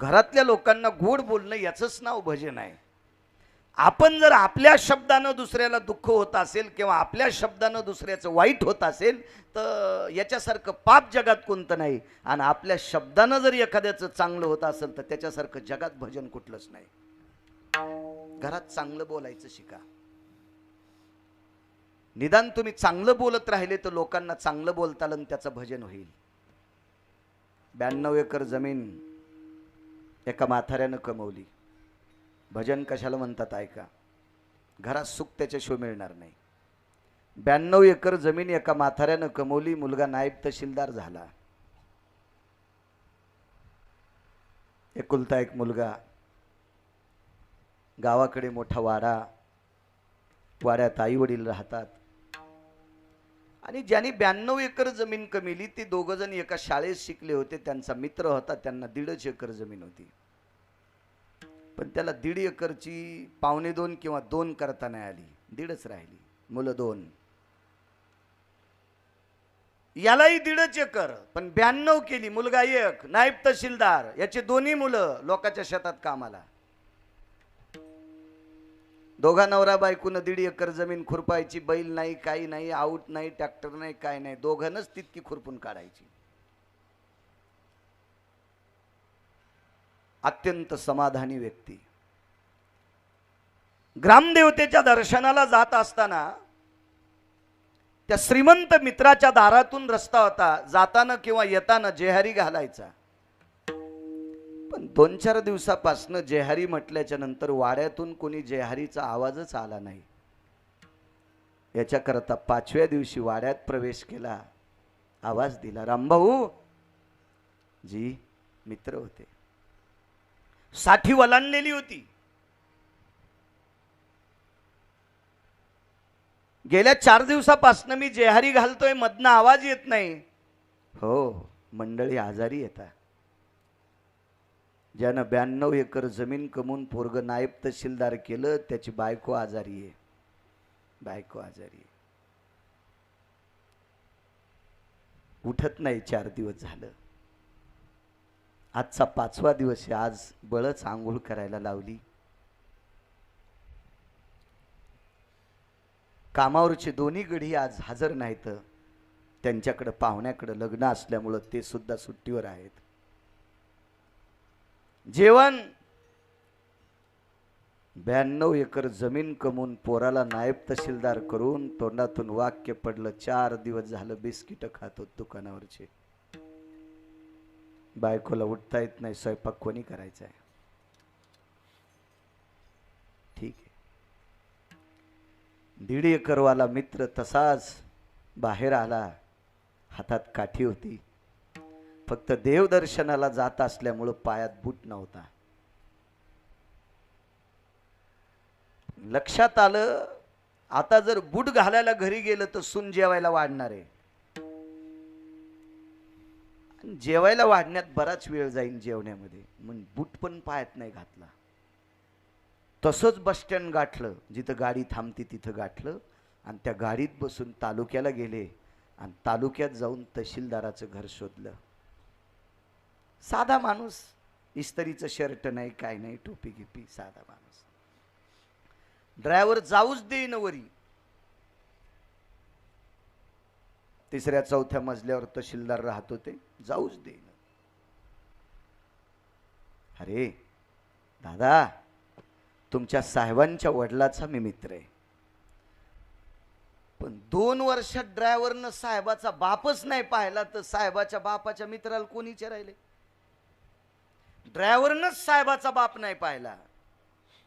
घरातल्या लोकांना गोड बोलणं याचंच नाव भजन आहे. आपण जर आपल्या शब्दानं दुसऱ्याला दुःख होत असेल किंवा आपल्या शब्दानं दुसऱ्याचं वाईट होत असेल तर याच्यासारखं पाप जगात कोणतं नाही. आणि आपल्या शब्दानं जर एखाद्याचं चांगलं होत असेल तर त्याच्यासारखं जगात भजन कुठलंच नाही. घरात चांगलं बोलायचं शिका. निदान तुम्ही चांगलं बोलत राहिले तर लोकांना चांगलं बोलता आलं त्याचं भजन होईल. 92 एकर जमीन एका म्हाताऱ्यानं कमवली. भजन कशाला म्हणतात ऐका. घरात सुख त्याच्याशिवाय मिळणार नाही. 92 एकर जमीन एका म्हाताऱ्यानं कमवली. मुलगा नायब तहसीलदार झाला. एकुलता एक मुलगा. गावाकडे मोठा वाडा. वाड्यात आई वडील राहतात. आणि ज्यांनी 92 एकर जमीन कमिली ते दोघ जण एका शाळेत शिकले होते. त्यांचा मित्र होता. त्यांना 1.5 एकर जमीन होती. पण त्याला 1.5 एकरची 1.25 किंवा 2 करता नाही आली. 1.5च राहिली. मुलं 2. यालाही 1.5 एकर पण 92 केली. मुलगा 1 नायब तहसीलदार. याचे दोन्ही मुलं लोकांच्या शेतात कामाला. दोघा नवरा बायकोनं 1.5 एकर जमीन खुरपायची. बैल नाही, काही नाही, आऊट नाही, ट्रॅक्टर नाही, काय नाही. दोघांनाच तितकी खुरपून काढायची. अत्यंत समाधानी व्यक्ती. ग्रामदेवतेच्या दर्शनाला जात असताना त्या श्रीमंत मित्राच्या दारातून रस्ता होता. जाताना किंवा येताना जेहारी घालायचा. पण 2-4 दिवसापासून जेहारी म्हटल्याच्या नंतर वाड्यातून कोणी जेहारीचा आवाजच आला नाही. याच्याकरता 5व्या दिवशी वाड्यात प्रवेश केला. आवाज दिला. रामभाऊ जी. मित्र होते. साठी वलांडलेली होती. गेल्या 4 दिवसापासून मी जेहारी घालतोय. मधनं आवाज येत नाही. हो, मंडळी आजारी येतात. ज्यानं 92 एकर जमीन कमवून पोरग नायब तहसीलदार केलं त्याची बायको आजारी आहे. बायको आजारी आहे. उठत नाही 4 दिवस झालं. आजचा 5वा दिवस आहे. आज बळच आंघोळ करायला लावली. कामावरचे दोन्ही गडी आज हजर नाहीत. त्यांच्याकडे पाहुण्याकडे लग्न असल्यामुळं ते सुद्धा सुट्टीवर आहेत. जेवण 92 एकर जमीन कमवून पोराला नायब तहसीलदार करून तोंडातून वाक्य पडलं. 4 दिवस झालं बिस्किट खातो दुकानावरचे. बायकोला उठता येत नाही. स्वयंपाक कोणी करायचा आहे. ठीक आहे. 1.5 एकरवाला मित्र तसाच बाहेर आला. हातात काठी होती. फक्त देवदर्शनाला जात असल्यामुळं पायात बूट नव्हता. लक्षात आलं आता जर बूट घालायला घरी गेलं तर सून जेवायला वाढणार आहे. जेवायला वाढण्यात बराच वेळ जाईल जेवण्यामध्ये. म्हणून बूट पण पायात नाही घातला. तसंच बस स्टँड गाठलं. जिथं गाडी थांबती तिथं गाठलं. आणि त्या गाडीत बसून तालुक्याला गेले. आणि तालुक्यात जाऊन तहसीलदाराचं घर शोधलं. साधा माणूस. इस्त्रीचं शर्ट नाही, काय नाही, टोपी गिपी, साधा माणूस. ड्रायव्हर जाऊच देईन वरी. 3ऱ्या-4थ्या मजल्यावर तहसीलदार राहत होते. जाऊच देईन. अरे दादा, तुमच्या साहेबांच्या वडिलाचा मी मित्र आहे. पण 2 वर्षात ड्रायव्हरनं साहेबाचा बापच नाही पाहिला तर साहेबाच्या बापाच्या मित्राला कोणी विचारायले. ड्रायव्हरनंच साहेबाचा बाप नाही पाहिला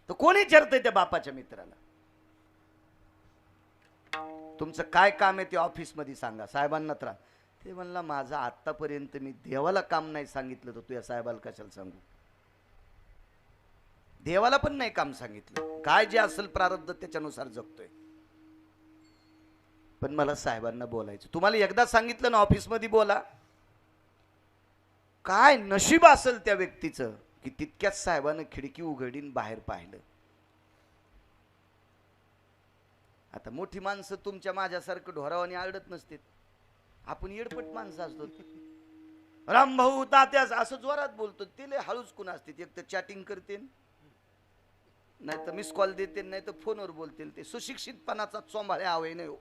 तर कोणी विचारतंय त्या बापाच्या मित्राला. तुमचं काय काम आहे ते ऑफिसमध्ये सांगा. साहेबांना त्रास. ते म्हणला माझं आतापर्यंत मी देवाला काम नाही सांगितलं तर तुझ्या साहेबाला कशाला सांगू. देवाला पण नाही काम सांगितलं. काय जे असेल प्रारब्ध त्याच्यानुसार जगतोय. पण मला साहेबांना बोलायचं. तुम्हाला एकदा सांगितलं ना ऑफिसमध्ये बोला. काय नशीब असेल त्या व्यक्तीचं की तितक्याच साहेबानं खिडकी उघडीन बाहेर पाहिलं. आता मोठी माणसं तुमच्या माझ्यासारखं ढोरावानी आरडत नसतात. आपण येडपट माणसं असतो. रामभाऊ तात्यास असं जोरात बोलतो. ते लय हळूच कुणा असते, एक तर चॅटिंग करते, नाही तर मिस कॉल देते, नाही तर फोनवर बोलतील. ते सुशिक्षितपणाचा चोंबाळे आवे नाही हो.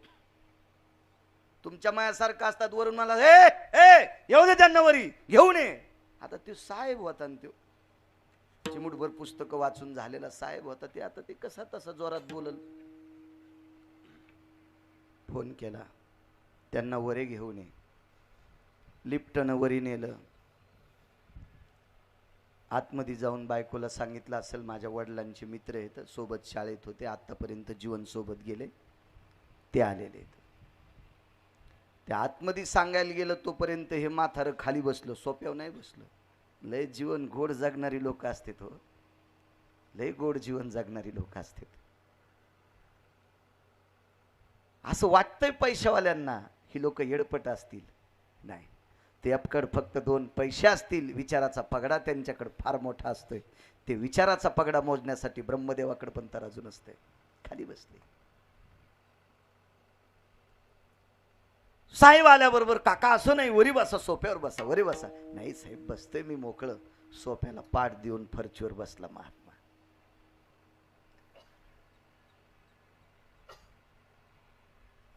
तुमच्या मायासारखं असतात. वरून मला ए ए येऊ दे त्यांना वरी घेऊन ये. आता ते साहेब होता न त्यो चिमुटभर पुस्तकं वाचून झालेला साहेब होता. ते आता ते कसा तसा जोरात बोलल. फोन केला त्यांना वरे घेऊन ये. लिफ्टनं वरी नेलं. आतमध्ये जाऊन बायकोला सांगितलं असेल माझ्या वडिलांचे मित्र आहेत, सोबत शाळेत होते, आतापर्यंत जीवन सोबत गेले, ते आलेले आहेत. त्या आतमध्ये सांगायला गेलं तोपर्यंत हे म्हातारं खाली बसलं. सोप्यावर नाही बसलं. लय जीवन गोड जगणारी लोक असतात हो. लय गोड जीवन जगणारी लोक असतात. असं वाटतंय पैशावाल्यांना ही लोक येडपट असतील. नाही, ते आपकड फक्त 2 पैसे असतील. विचाराचा पगडा त्यांच्याकडे फार मोठा असतोय. ते विचाराचा पगडा मोजण्यासाठी ब्रह्मदेवाकडे पण तराजू नसते. खाली बसले. साहेब आल्याबरोबर काका असं नाही, वरी बसा, सोफ्यावर बसा, वरी बसा. नाही साहेब बसतोय मी मोकळं. सोफ्याला पाठ देऊन फरचीवर बसला महात्मा.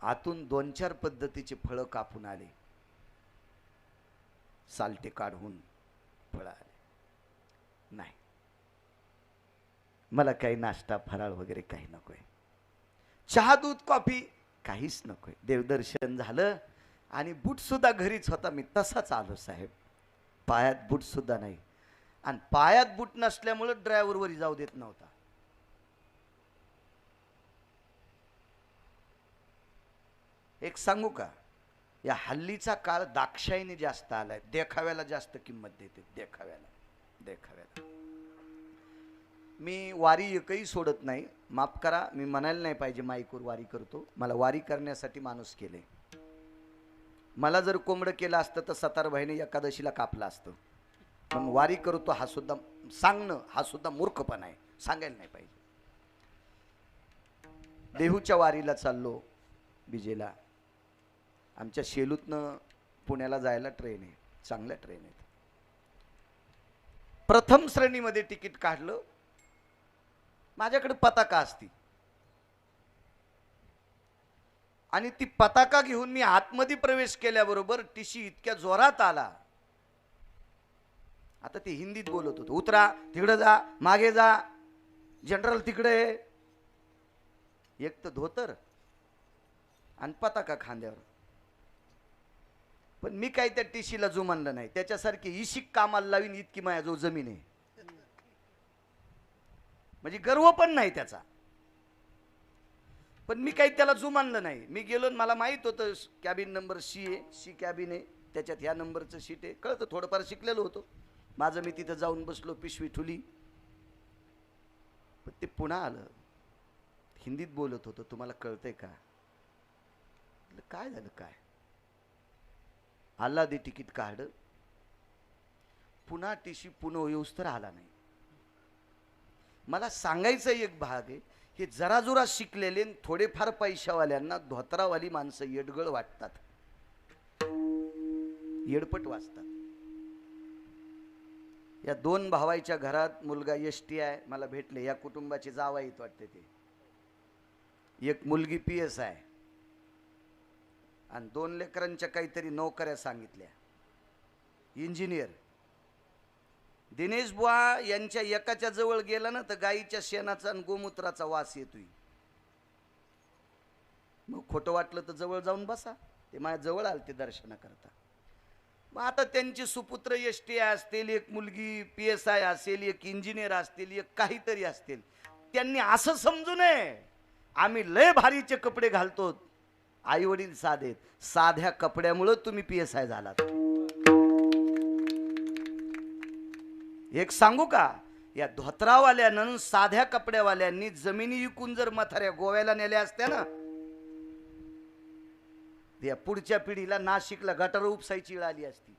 आतून 2-4 पद्धतीचे फळं कापून आले. सालटे काढून फळं आले. नाही, मला काही नाश्ता फराळ वगैरे काही नकोय. चहा दूध कॉफी काहीच नकोय. देवदर्शन झालं आणि बूट सुद्धा घरीच होता. मी तसाच आलो साहेब. पायात बूट सुद्धा नाही. आणि पायात बूट नसल्यामुळे ड्रायव्हर वरी जाऊ देत नव्हता. एक सांगू का, या हल्लीचा काळ दाक्षाईने जास्त आलाय. देखाव्याला जास्त किंमत देते. देखाव्याला. मी वारी एकही सोडत नाही. माफ करा, मी म्हणायला नाही पाहिजे माईकवर वारी करतो. मला वारी करण्यासाठी माणूस केले. मला जर कोंबडं केलं असतं तर सतारभाईने एकादशीला कापलं असतं. पण वारी करतो हा सुद्धा सांगणं, हा सुद्धा मूर्खपणा आहे. सांगायला नाही पाहिजे. देहूच्या वारीला चाललो विजेला. आमच्या शेलूतनं पुण्याला जायला ट्रेन आहे. चांगल्या ट्रेन आहेत. प्रथम श्रेणीमध्ये तिकीट काढलं. माझ्याकडे पताका असती आणि ती पताका घेऊन मी आतमध्ये प्रवेश केल्याबरोबर टीसी इतक्या जोरात आला. आता ते हिंदीत बोलत होतो. उतरा, तिकडे जा, मागे जा, जनरल तिकडे. एक तर धोतर आणि पताका खांद्यावर. पण मी काही त्या टीसीला जुमानलं नाही. त्याच्यासारखी इशिक कामाला लावीन इतकी माझ्या जो जमीन आहे. म्हणजे गर्व पण नाही त्याचा. पण मी काही त्याला जुमानलं नाही. मी गेलो, मला माहित होतं कॅबिन नंबर सी आहे, सी कॅबिन आहे, त्याच्यात ह्या नंबरचं सीट आहे. कळतं, थोडंफार शिकलेलो होतो. माझं मी तिथं जाऊन बसलो, पिशवी ठुली. पण ते पुन्हा आलं, हिंदीत बोलत होतं. तुम्हाला कळतंय का? काय झालं काय? आला दे तिकीट काढ. पुन्हा टीसी पुन्हा येऊस तर आला नाही. मला सांगायचं एक भाग आहे, हे जरा जोरा शिकलेले थोडेफार पैशावाल्यांना धोत्रावाली माणसं येडगळ वाटतात, येडपट वाचतात. या 2 भावाच्या घरात मुलगा एसटी आहे, मला भेटले. या कुटुंबाची जावाईत वाटते ते. एक मुलगी PS आहे आणि 2 लेकरांच्या काहीतरी नोकऱ्या सांगितल्या, इंजिनियर. दिनेश बुवा यांच्या एकाच्या जवळ गेला ना तर गाईच्या शेणाचा आणि गोमूत्राचा वास येतोय. मग खोटं वाटलं तर जवळ जाऊन बसा. ते माझ्या जवळ आले ते दर्शना करता. मग आता त्यांची सुपुत्र एसटी असतील, एक मुलगी PSI असेल, एक इंजिनियर असतील, एक काहीतरी असतील. त्यांनी असं समजू नये आम्ही लय भारीचे कपडे घालतो. आई वडील साधेत. साध्या कपड्यामुळे तुम्ही PSI झालात. एक सांगू का, या धोत्रावाल्यानं साध्या कपड्यावाल्यांनी जमिनी विकून जर म्हाताऱ्या गोव्याला नेल्या असत्या ना, या पुढच्या पिढीला नाशिकला गटार उपसायची वेळ आली असती.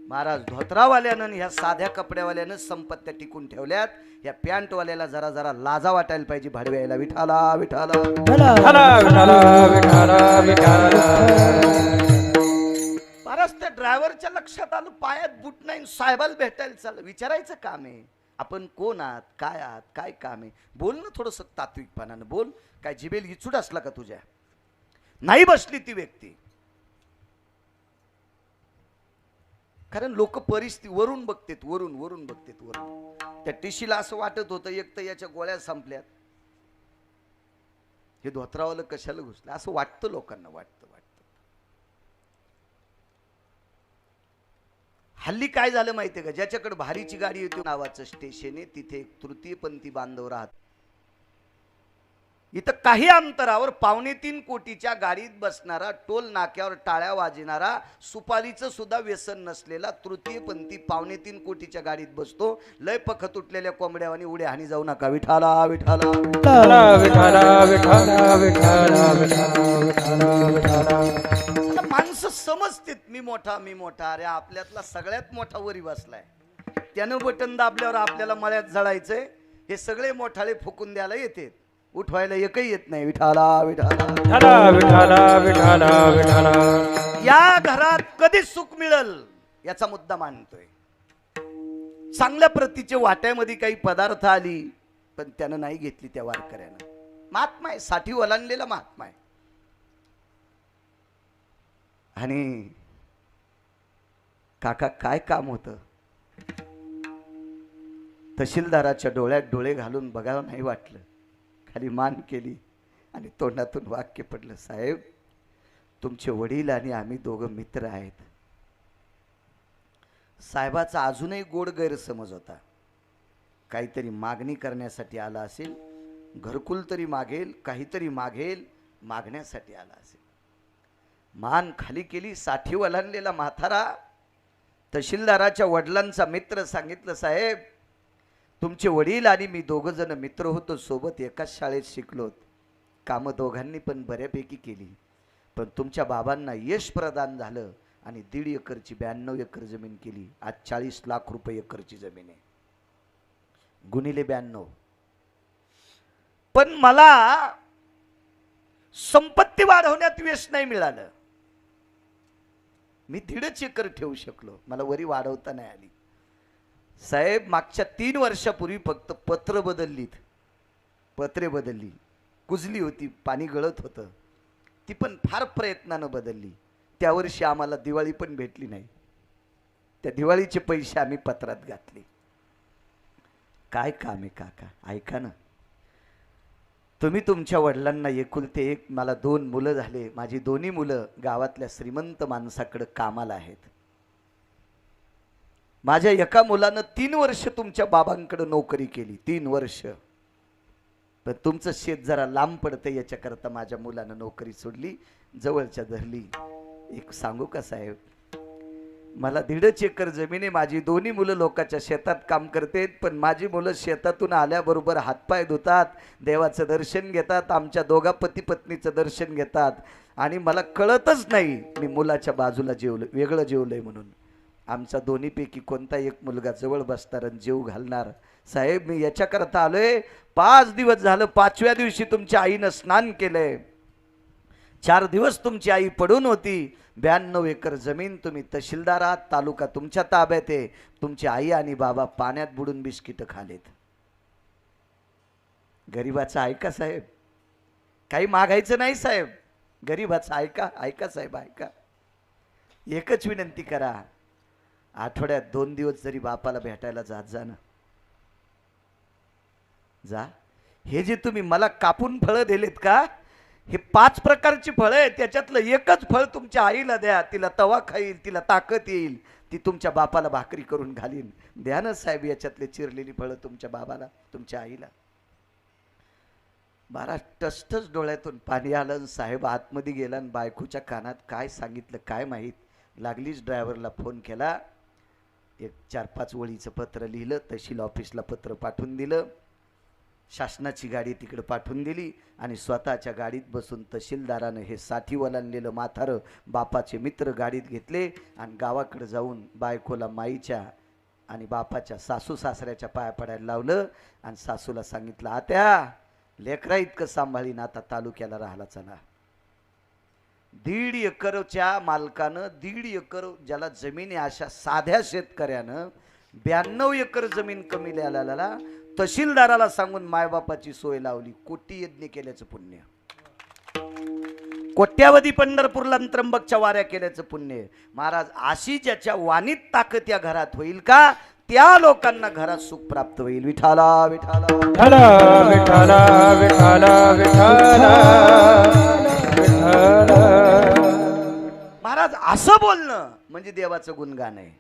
महाराज, धोत्रावाल्यानं ह्या साध्या कपड्यावाल्यानं संपत्त्या टिकून ठेवल्यात. या पॅन्टवाल्याला जरा जरा लाजा वाटायला पाहिजे. भाडव्याला विठाला विठाला महाराज, त्या ड्रायव्हरच्या लक्षात आलं पायात बूट नाही, साहेबाला भेटायला चाललं. विचारायचं काम आहे, आपण कोण आहात, काय आहात, काय काम आहे, बोल ना थोडंसं तात्विकपणानं बोल. काय जिबेल इचूट असला का तुझ्या? नाही बसली ती व्यक्ती. कारण लोक परिस्थिती वरून बघतेत, वरून वरून बघतेत, वरून. त्या टिशीला असं वाटत होतं एक तर याच्या गोळ्या संपल्यात, हे धोत्रावाला कशाला घुसलं, असं वाटतं लोकांना, वाटतं. हल्ली काय झालं माहितीये का, ज्याच्याकडे भारीची गाडी येते नावाचं स्टेशन आहे, तिथे एक तृतीयपंथी बांधव राहत. इथं काही अंतरावर 2.25 कोटीच्या गाडीत बसणारा, टोल नाक्यावर टाळ्या वाजणारा, सुपारीचं सुद्धा व्यसन नसलेला तृतीयपंथी 2.25 कोटीच्या गाडीत बसतो. लय पख तुटलेल्या कोंबड्यावानी उड्या हानी जाऊ नका, विठाला विठाला विठाला विठाला विठाला विठाला विठाला. माणसं समजतेत मी मोठा मी मोठा. अरे आपल्यातला सगळ्यात मोठा वरी बसलाय, त्यानं बटन दाबल्यावर आपल्याला मळ्यात जळायचंय. हे सगळे मोठाले फुकून द्यायला येते, उठवायला एकही येत नाही. विठाला विठाला विठाला विठाला विठाला विठाला. या घरात कधी सुख मिळेल याचा मुद्दा मांडतोय. चांगल्या प्रतीचे वाट्यामध्ये काही पदार्थ आली, पण त्यानं नाही घेतली त्या वारकऱ्यानं. महात्मा आहे, साठी ओलांडलेला महात्मा आहे. आणि काका काय काम होतं, तहसीलदाराच्या डोळ्यात डोळे घालून बघावं नाही वाटलं. खाली मान केली आणि तोंडातून वाक्य पडलं, साहेब तुमचे वडील आणि आम्ही दोघं मित्र आहेत. साहेबाचा अजूनही गोड गैरसमज होता. काहीतरी मागणी करण्यासाठी आला असेल, घरकुल तरी मागेल, काहीतरी मागेल, मागण्यासाठी आला असेल. मान खाली केली. साठी ओलांडलेला म्हातारा तहसीलदाराच्या वडिलांचा मित्र सांगितलं, साहेब तुमचे वडील आणि मी दोघं जण मित्र होतो, सोबत एकाच शाळेत शिकलो. कामं दोघांनी पण बऱ्यापैकी केली, पण तुमच्या बाबांना यश प्रदान झालं आणि 1.5 एकरची 92 एकर जमीन केली. आज 40 लाख रुपये एकरची जमीन आहे, गुणिले 92. पण मला संपत्ती वाढवण्यात यश नाही मिळालं. मी 1.5 एकर ठेवू शकलो, मला वरी वाढवता नाही आली. साहेब मागच्या 3 वर्षापूर्वी फक्त पत्र बदललीत, पत्रे बदलली, कुजली होती, पाणी गळत होतं, ती पण फार प्रयत्नानं बदलली. त्या वर्षी आम्हाला दिवाळी पण भेटली नाही. त्या दिवाळीचे पैसे आम्ही पत्रात घातले. काय काम आहे काका, ऐका ना. तुम्ही तुमच्या वडिलांना एकुलते एक, मला 2 मुलं झाले. माझी दोन्ही मुलं गावातल्या श्रीमंत माणसाकडे कामाला आहेत. माझ्या एका मुलानं 3 वर्ष तुमच्या बाबांकडे नोकरी केली, 3 वर्ष. पण तुमचं शेत जरा लांब पडतं याच्याकरता माझ्या मुलानं नोकरी सोडली, जवळच्या धरली. एक सांगू का साहेब, मला 1.5 एकर जमीन आहे. माझी दोन्ही मुलं लोकांच्या शेतात काम करतात, पण माझी मुलं शेतातून आल्याबरोबर हातपाय धुतात, देवाचं दर्शन घेतात, आमच्या दोघा पती पत्नीचं दर्शन घेतात. आणि मला कळतच नाही मी मुलाच्या बाजूला जेवलो, वेगळं जेवलंय म्हणून. आमचा दोन्हीपैकी कोणता एक मुलगा जवळ बसणार आणि जेव घालणार. साहेब मी याच्याकरता आलोय. 5 दिवस झालं, 5व्या दिवशी तुमच्या आईनं स्नान केलंय. 4 दिवस तुमची आई पडून होती. 92 एकर जमीन, तुम्ही तहसीलदार आहात, तालुका तुमच्या ताब्यात आहे. तुमची आई आणि बाबा पाण्यात बुडून बिस्किट खालेत. गरीबाचं ऐका साहेब, काही मागायचं नाही साहेब, गरीबाचं ऐका. ऐका साहेब ऐका. एकच विनंती करा, आठवड्यात 2 दिवस जरी बापाला भेटायला जात जा ना, जा. हे जे तुम्ही मला कापून फळं दिलेत का, हे 5 प्रकारची फळं आहेत, त्याच्यातलं एकच फळ तुमच्या आईला द्या. तिला तवा खाईल, तिला ताकद येईल, ती तुमच्या बापाला भाकरी करून घालीन. द्या ना साहेब याच्यातले चिरलेली फळं तुमच्या बाबाला, तुमच्या आईला. 12 टसटस डोळ्यातून पाणी आलं. साहेब आतमध्ये गेला आणि बायकोच्या कानात काय सांगितलं काय माहीत. लागलीच ड्रायव्हरला फोन केला, एक 4-5 ओळीचं पत्र लिहिलं, तहसील ऑफिसला पत्र पाठवून दिलं, शासनाची गाडी तिकडे पाठवून दिली आणि स्वतःच्या गाडीत बसून तहसीलदारानं हे साठी ओलांडलेलं म्हातारं बापाचे मित्र गाडीत घेतले आणि गावाकडे जाऊन बायकोला माईच्या आणि बापाच्या सासू सासऱ्याच्या पाया पडायला लावलं आणि सासूला सांगितलं, आत्या लेकरा इतकं सांभाळीन, आता तालुक्याला राहायला चला. 1.5 एकरच्या मालकानं 1.5 एकर ज्याला जमीन आहे अशा साध्या शेतकऱ्यानं 92 एकर जमीन कमी लिहायला तहसीलदाराला सांगून मायबापाची सोय लावली. कोटी यज्ञ केल्याचं पुण्य, कोट्यावधी पंढरपूरला त्र्यंबकच्या वाऱ्या केल्याचं पुण्य. महाराज अशी ज्याच्या वाणीत ताकद या घरात होईल का त्या लोकांना घरात सुख प्राप्त होईल. विठाला विठाला विठाला विठाला विठाला विठाला. महाराज असं बोलणं म्हणजे देवाचं गुणगान आहे.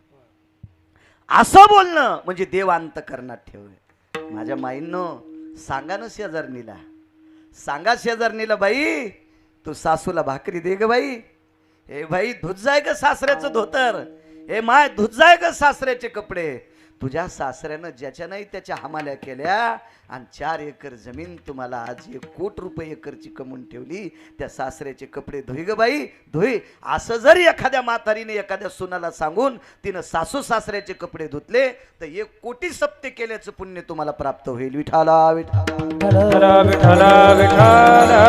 असं बोलणं म्हणजे देव अंतकरणात ठेव. माझ्या माईंनो सांगा ना शेजारणीला, सांगा शेजारणीला, बाई तू सासूला भाकरी दे ग बाई. हे बाई धुत जाय ग सासऱ्याचं धोतर, हे माय धुत जाय ग सासऱ्याचे कपडे. तुझ्या सासऱ्यानं ज्याच्या नाही त्याच्या हमाल्या केल्या आणि 4 एकर जमीन तुम्हाला आज 1 कोटी रुपये एकरची कमवून ठेवली. त्या सासऱ्याचे कपडे धुई ग बाई धुई. असं जर एखाद्या म्हातारीने एखाद्या सुनाला सांगून तिनं सासू सासऱ्याचे कपडे धुतले तर 1 कोटी सप्ते केल्याचं पुण्य तुम्हाला प्राप्त होईल. विठाला विठाला विठाला विठाला.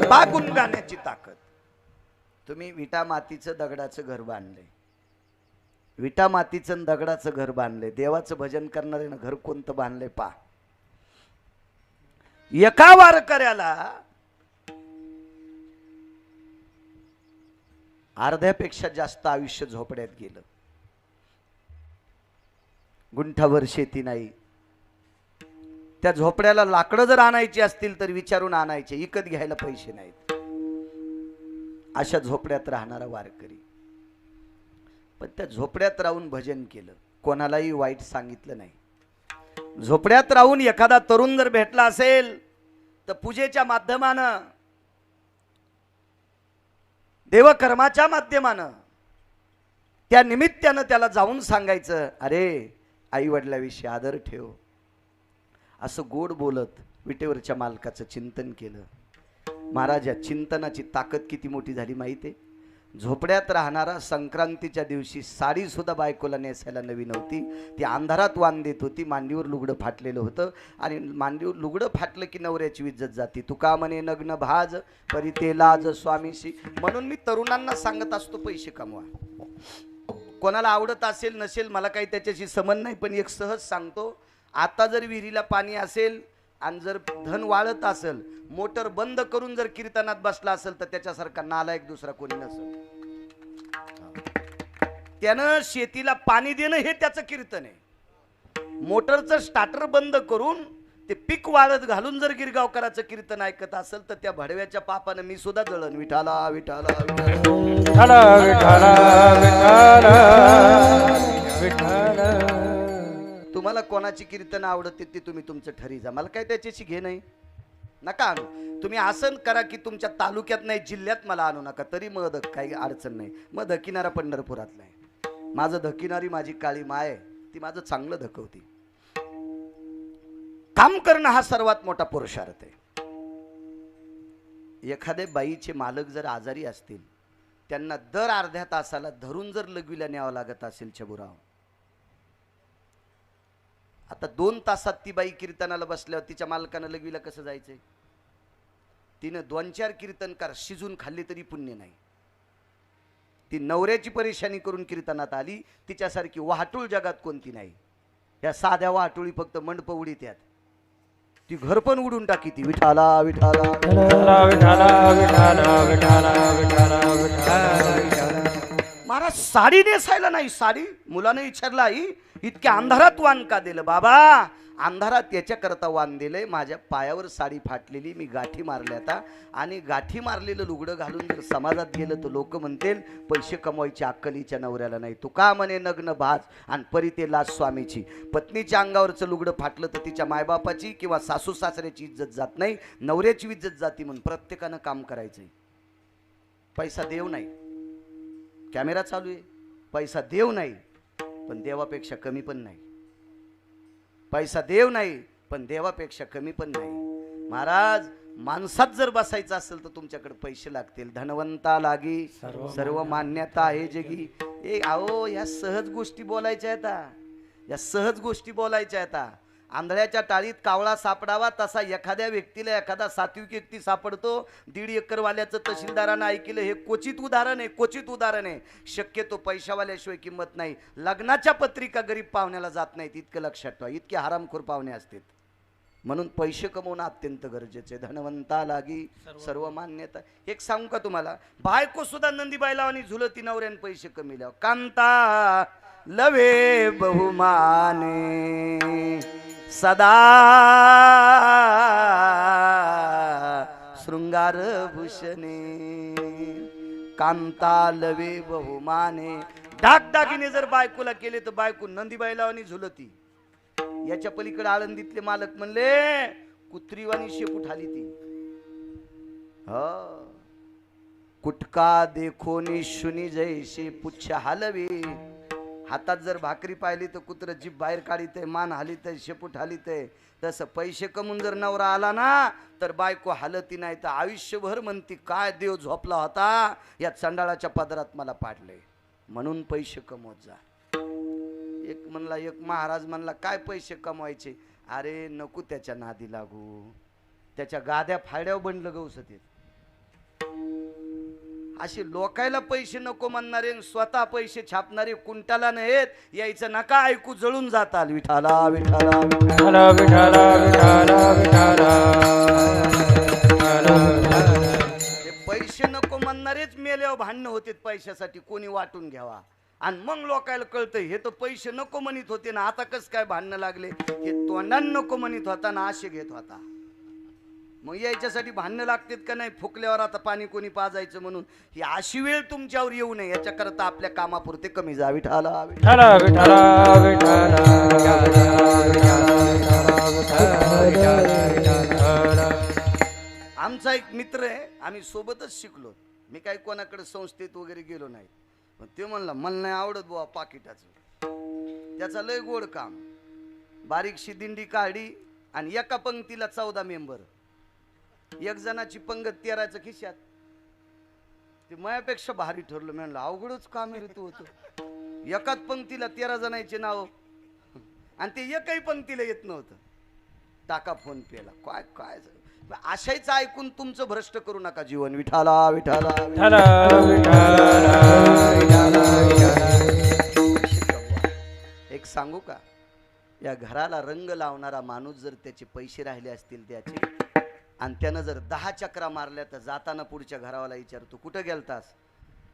बा गुणगाण्याची ताकद. तुम्ही विटा मातीचं दगडाचं घर बांधले, विटा मातीचं दगडाचं घर बांधले. देवाचं भजन करणारे घर कोणतं बांधले पा. एका वारकऱ्याला अर्ध्यापेक्षा जास्त आयुष्य झोपड्यात गेलं. गुंठावर शेती नाही. त्या झोपड्याला लाकडं जर आणायची असतील तर विचारून आणायचे, विकत घ्यायला पैसे नाहीत. अशा झोपड्यात राहणारा वारकरी पण त्या झोपड्यात राहून भजन केलं, कोणालाही वाईट सांगितलं नाही. झोपड्यात राहून एखादा तरुण जर भेटला असेल तर पूजेच्या माध्यमानं, देवकर्माच्या माध्यमानं त्या निमित्तानं त्याला जाऊन सांगायचं, अरे आई वडिलाविषयी आदर ठेव. असं गोड बोलत विटेवरच्या मालकाचं चिंतन केलं. महाराज या चिंतनाची ताकद किती मोठी झाली माहिती आहे. झोपड्यात राहणारा संक्रांतीच्या दिवशी साडी सुद्धा बायकोला नेसायला नवी नव्हती. ती अंधारात वाण देत होती. मांडीवर लुगडं फाटलेलं होतं आणि मांडीवर लुगडं फाटलं की नवऱ्याची इज्जत जाते. तुका म्हणे नग्न भाज परी ते लाज स्वामीशी. म्हणून मी तरुणांना सांगत असतो पैसे कमवा. कोणाला आवडत असेल नसेल मला काही त्याच्याशी संबंध नाही, पण एक सहज सांगतो, आता जर विहिरीला पाणी असेल आणि जर धन वाळत असेल, मोटर बंद करून जर कीर्तनात बसला असेल तर त्याच्यासारखा नालायक दुसरा कोणी नसेल. त्यानं शेतीला पाणी देणं हे त्याचं कीर्तन आहे. मोटरचं स्टार्टर बंद करून ते पीक वाळत घालून जर गिरगावकराचं कीर्तन ऐकत असेल तर त्या भडव्याच्या पापानं मी सुद्धा जळण. विठाला विठाला विठाला विठाला. तुम्हाला कोणाची कीर्तन आवडते ते तुम्ही तुमचं ठरी जा, मला काय त्याच्याशी घे नाही. नका आणू. तुम्ही आसन करा की तुमच्या तालुक्यात नाही जिल्ह्यात मला आणू नका, तरी मग काही अडचण नाही. मग धकिनारा पंढरपुरातला आहे. माझं धकिनारी माझी काळी माय, ती माझं चांगलं धकवती. काम करणं हा सर्वात मोठा पुरुषार्थ आहे. एखाद्या बाईचे मालक जर आजारी असतील, त्यांना दर अर्ध्या तासाला धरून जर लघवीला न्यावं लागत असेल छबुराव, आता 2 तासात ती बाई कीर्तनाला बसल्यावर तिच्या मालकानं लघवीला कसं जायचंय? तिनं 2-4 कीर्तनकार शिजून खाल्ली तरी पुण्य नाही. ती नवऱ्याची परेशानी करून कीर्तनात आली. तिच्यासारखी वाहटूळ जगात कोणती नाही. या साध्या वाहटुळी फक्त मंडप उडीत यात, ती घर पण उडून टाकी. ती विठाला विठाला विठाला विठाला विठाला विठाला विठाला. महाराज साडी नेसायला नाही. साडी मुलाने विचारलं, आई इतक्या अंधारात वाण का दिलं? बाबा अंधारात याच्या करता वाण दिलंय, माझ्या पायावर साडी फाटलेली, मी गाठी मारल्या आता, आणि गाठी मारलेलं लुगडं घालून जर समाजात गेलं तर लोक म्हणतील पैसे कमवायची अक्कलीच्या नवऱ्याला नाही. तू का म्हणे नग्न भाज आणि परी ते लाज स्वामीची. पत्नीच्या अंगावरचं लुगडं फाटलं तर तिच्या मायबापाची किंवा सासू सासऱ्याची इज्जत जात नाही, नवऱ्याची इज्जत जाती. म्हणून प्रत्येकानं काम करायचंय. पैसा देव नाही. कॅमेरा चालू आहे. पैसा देव नाही पण देवापेक्षा कमी पण नाही. पैसा देव नाही पण देवापेक्षा कमी पण नाही. महाराज माणसात जर बसायचं असेल तर तुमच्याकडे पैसे लागतील. धनवंता लागी सर्व मान्यता आहे जगी. ए आओ या सहज गोष्टी बोलायच्या आहेत. या सहज गोष्टी बोलायच्या आहेत. आंधळ्याच्या टाळीत कावळा सापडावा तसा एखाद्या व्यक्तीला एखादा सात्विक व्यक्ती सापडतो. 1.5 एकरवाल्याचं तहसीलदारानं ऐकलं हे क्वचित उदाहरण आहे, क्वचित उदाहरण आहे. शक्यतो पैशावाल्याशिवाय किंमत नाही. लग्नाच्या पत्रिका गरीब पाहुण्याला जात नाहीत, इतकं लक्षात ठेवा. इतके हरामखोर पाहुणे असतात. म्हणून पैसे कमवणं अत्यंत गरजेचे. धनवंता लागी सर्व मान्यता. एक सांगू का तुम्हाला, बायको सुद्धा नंदीबाईला आणि झुलती नवऱ्यान पैसे कमिल्यावर. कांता लवे बहुमाने सदा शृंगार भूषणे. कांता लवे बहुमाने. दागदागिने जर बायकोला केले तर बायको नंदीबाईला आणि झुलती. याच्या पलीकडे आळंदीतले मालक म्हणले कुत्रीवाणी शेपूट आली ती. कुटका देखो निशुनी जैसे पुच्छ हलवे. हातात जर भाकरी पाहिली तर कुत्र जीभ बाहेर काढित, मान हालीत, शेपूट हालीत. तसं पैसे कमवून जर नवरा आला ना तर बायको हालती नाही तर आयुष्यभर म्हणती काय देव झोपला होता या चंडाळाच्या पदरात मला पाडले. म्हणून पैसे कमवत जा. एक म्हणला, एक महाराज म्हणला काय पैसे कमवायचे. अरे नको त्याच्या नादी लागू. त्याच्या गाद्या फायड्यावर बनलं गौसते. असे लोकायला पैसे नको म्हणणारे स्वतः पैसे छापणारे कुंटाला नाहीत. यायचं नका ऐकू, जळून जाताल. विठाला विठाला विठाला विठाला विठाला विठाला. पैसे नको म्हणणारेच मेल्यावर भांडणं होते पैशासाठी. कोणी वाटून घ्यावा. आणि मग लोकायला कळतं हे तर पैसे नको म्हणत होते ना, आता कस काय भांडणं लागले. हे तोंडान नको म्हणत होता ना, आशे घेत होता. मग याच्यासाठी भांडणं लागतात का नाही. फुकल्यावर आता पाणी कोणी पाजायचं म्हणून. ही अशी वेळ तुमच्यावर येऊ नये याच्याकरता आपल्या कामापुरते कमी जा. विठाला विठाला विठाला विठाला. आमचा एक मित्र आहे, आम्ही सोबतच शिकलो. मी काही कोणाकडे संस्थेत वगैरे गेलो नाही. पण ते म्हणला मला नाही आवडत बुवा पाकिटाचं. त्याचा लय गोड काम. बारीकशी दिंडी काढी आणि एका पंक्तीला 14 मेंबर. एक जणाची पंगत 13च्या खिशात. ते मायापेक्षा भारी ठरलं. म्हणलं अवघडच काम ऋतू होतं. एकाच पंक्तीला 13 जणांचे नाव आणि ते एकही पंक्तीला येत नव्हतं. टाका फोन पेला. काय काय आशायचं ऐकून तुमचं भ्रष्ट करू नका जीवन. विठाला विठाला एक सांगू का, या घराला रंग लावणारा माणूस जर त्याचे पैसे राहिले असतील त्याचे आणि त्यानं जर 10 चक्रा मारल्या तर जाताना पुढच्या घरावाला विचारतो कुठं गेलतास.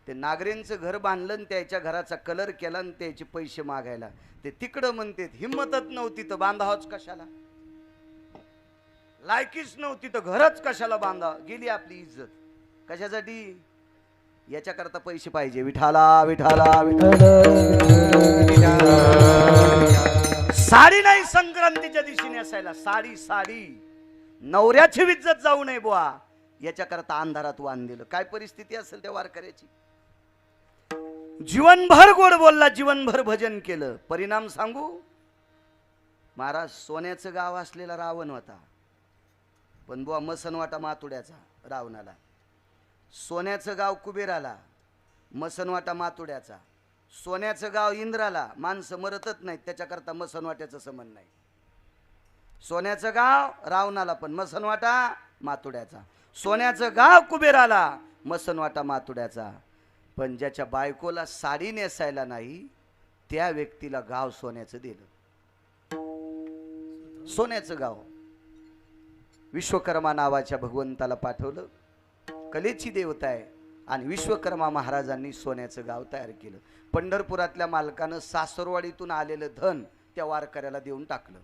ते नागरेंचं घर बांधलं आणि त्याच्या घराचा कलर केला आणि त्याचे पैसे मागायला. ते तिकडं म्हणते हिंमतच नव्हती तर बांधावच कशाला. लायकीच नव्हती तर घरच कशाला बांधा. गेली आपली इज्जत. कशासाठी. याच्याकरता पैसे पाहिजे. विठाला विठाला विठाला. साडी नाही संक्रांतीच्या दिवशी नेसायला. साडी साडी. नवऱ्याची इज्जत जाऊ नये बुवा याच्याकरता अंधारात वाण दिलं. काय परिस्थिती असेल त्या वारकऱ्याची. जीवनभर गोड बोलला, जीवनभर भजन केलं. परिणाम सांगू. महाराज सोन्याचं गाव असलेला रावण होता. पण बुवा मसनवाटा मातुड्याचा रावणाला. सोन्याचं गाव कुबेराला, मसनवाटा मातुड्याचा. सोन्याचं गाव इंद्राला, माणसं मरतच नाहीत त्याच्याकरता मसनवाट्याचं संबंध नाही. सोन्याचं गाव रावणाला पण मसनवाटा मातुड्याचा. सोन्याचं गाव कुबेराला, मसनवाटा मातुड्याचा. पण ज्याच्या बायकोला साडी नेसायला नाही त्या व्यक्तीला गाव सोन्याचं दिलं. सोन्याचं गाव. विश्वकर्मा नावाच्या भगवंताला पाठवलं. कलेची देवता आहे आणि विश्वकर्मा महाराजांनी सोन्याचं गाव तयार केलं. पंढरपुरातल्या मालकानं सासरवाडीतून आलेलं धन त्या वारकऱ्याला देऊन टाकलं.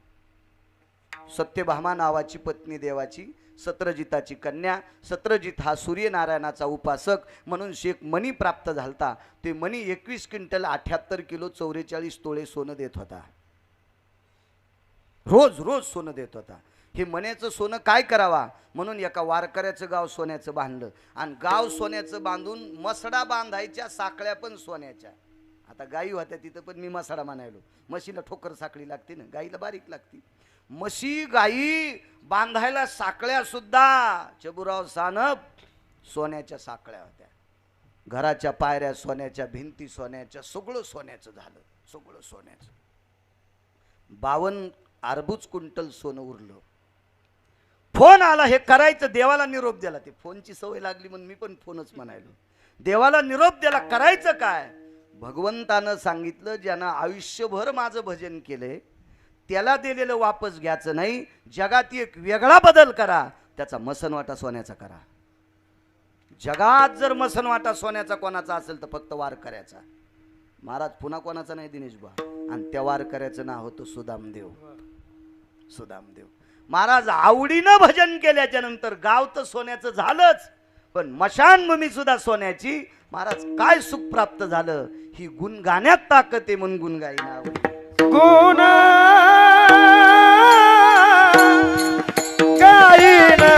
सत्यभामा नावाची पत्नी देवाची, सत्रजिताची कन्या. सत्रजित हा सूर्यनारायणाचा उपासक म्हणून शेख मणी प्राप्त झालता. ते मणी 21 क्विंटल 78 किलो 44 तोळे सोनं देत होता. रोज रोज सोनं देत होता. हे मण्याचं सोनं काय करावा म्हणून एका वारकऱ्याचं गाव सोन्याचं बांधलं. आणि गाव सोन्याचं बांधून मसडा बांधायच्या, साखळ्या पण सोन्याच्या. आता गाई होत्या तिथं पण मी मसडा म्हणायलो. म्हशीला ठोकर साखळी लागते ना, गाईला बारीक लागते. म्हशी गाई बांधायला साखळ्या सुद्धा चबुराव सानप सोन्याच्या साखळ्या होत्या. घराच्या पायऱ्या सोन्याच्या, भिंती सोन्याच्या, सगळं सोन्याचं झालं. सगळं सोन्याचं. 52 अर्बुज क्विंटल सोनं उरलं. फोन आला, हे करायचं, देवाला निरोप दिला. ते फोनची सवय लागली म्हणून मी पण फोनच म्हणायलो. देवाला निरोप दिला, करायचं काय? भगवंतानं सांगितलं, ज्यानं आयुष्यभर माझं भजन केलंय त्याला दिलेलं वापस घ्यायचं नाही. जगात एक वेगळा बदल करा, त्याचा मसनवाटा सोन्याचा करा. जगात जर मसनवाटा सोन्याचा कोणाचा असेल तर फक्त वारकऱ्याचा. महाराज पुन्हा कोणाचा नाही दिनेश बा. आणि त्या वारकऱ्याचं नाव होतं सुदामदेव. सुदामदेव महाराज आवडीनं भजन केल्याच्या नंतर गाव तर सोन्याचं झालंच, पण मशानभूमी सुद्धा सोन्याची. महाराज काय सुख प्राप्त झालं, ही गुण गाण्यात ताकद आहे म्हणून गुण गाईना. गुण गाईना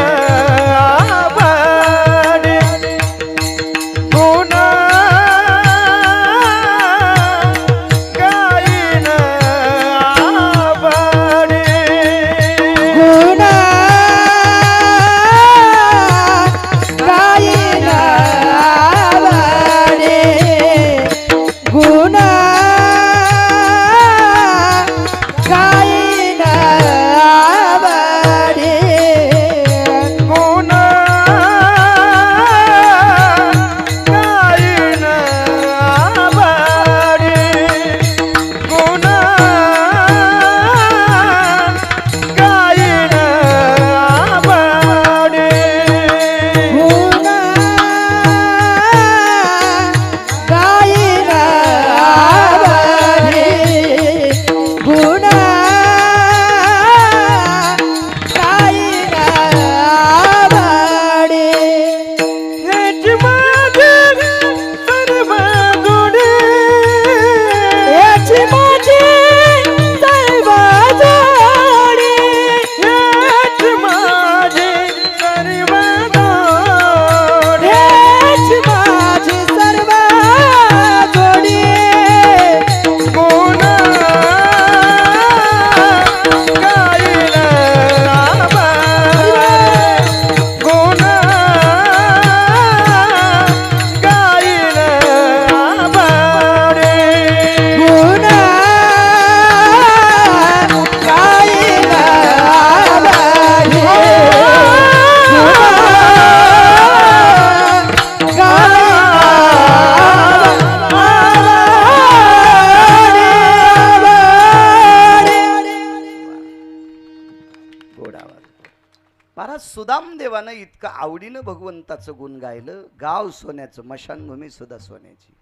सुदामदेवानं इतकं आवडीनं भगवंताचं गुण गायलं. गाव सोन्याचं, मशानभूमी सुद्धा सोन्याची.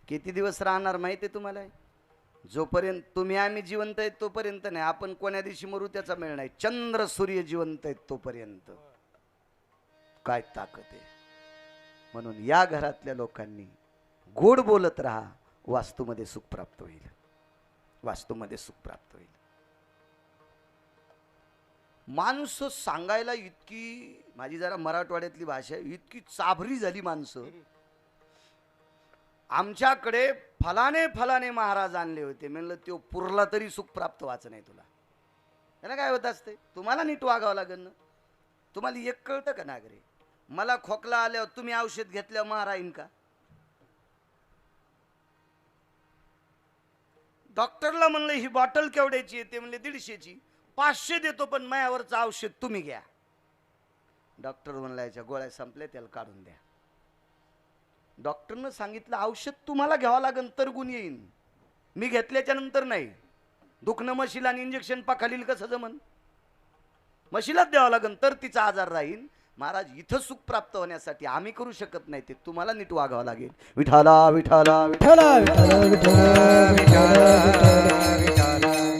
किती दिवस राहणार माहिती आहे तुम्हाला? जोपर्यंत तुम्ही आम्ही जिवंत आहेत तोपर्यंत नाही. आपण कोण्या दिवशी मरू त्याचा मेळ नाही. चंद्र सूर्य जिवंत आहेत तोपर्यंत. काय ताकद आहे. म्हणून या घरातल्या लोकांनी गोड बोलत राहा, वास्तूमध्ये सुख प्राप्त होईल. वास्तूमध्ये सुख प्राप्त होईल. माणसं सांगायला इतकी, माझी जरा मराठवाड्यातली भाषा आहे, इतकी चाभरी झाली माणसं. आमच्याकडे फलाने फलाने महाराज आणले होते. म्हणलं तो पुरला तरी सुख प्राप्त व्हायचं नाही तुला. त्याला काय होत असते, तुम्हाला नीट वागावं लागेल ना. तुम्हाला एक कळतं का नागरे, मला खोकला आल्यावर तुम्ही औषध घेतल्यावर महारा येईन का? डॉक्टरला म्हणलं ही बॉटल केवढ्याची आहे, ते म्हणले 150ची. 500 देतो पण मायावरचं औषध तुम्ही घ्या. डॉक्टर म्हणला याच्या गोळ्या संपल्या, त्याला काढून द्या. डॉक्टरनं सांगितलं औषध तुम्हाला घ्यावं लागेल तर गुण येईन, मी घेतल्याच्या नंतर नाही. दुखणं म्हशीला आणि इंजेक्शन पाखालील कसं जमन? म्हशीलाच द्यावं लागेल तर तिचा आजार राहील. महाराज इथं सुख प्राप्त होण्यासाठी आम्ही करू शकत नाही, ते तुम्हाला नीट वागावं लागेल. विठाला विठाला विठाला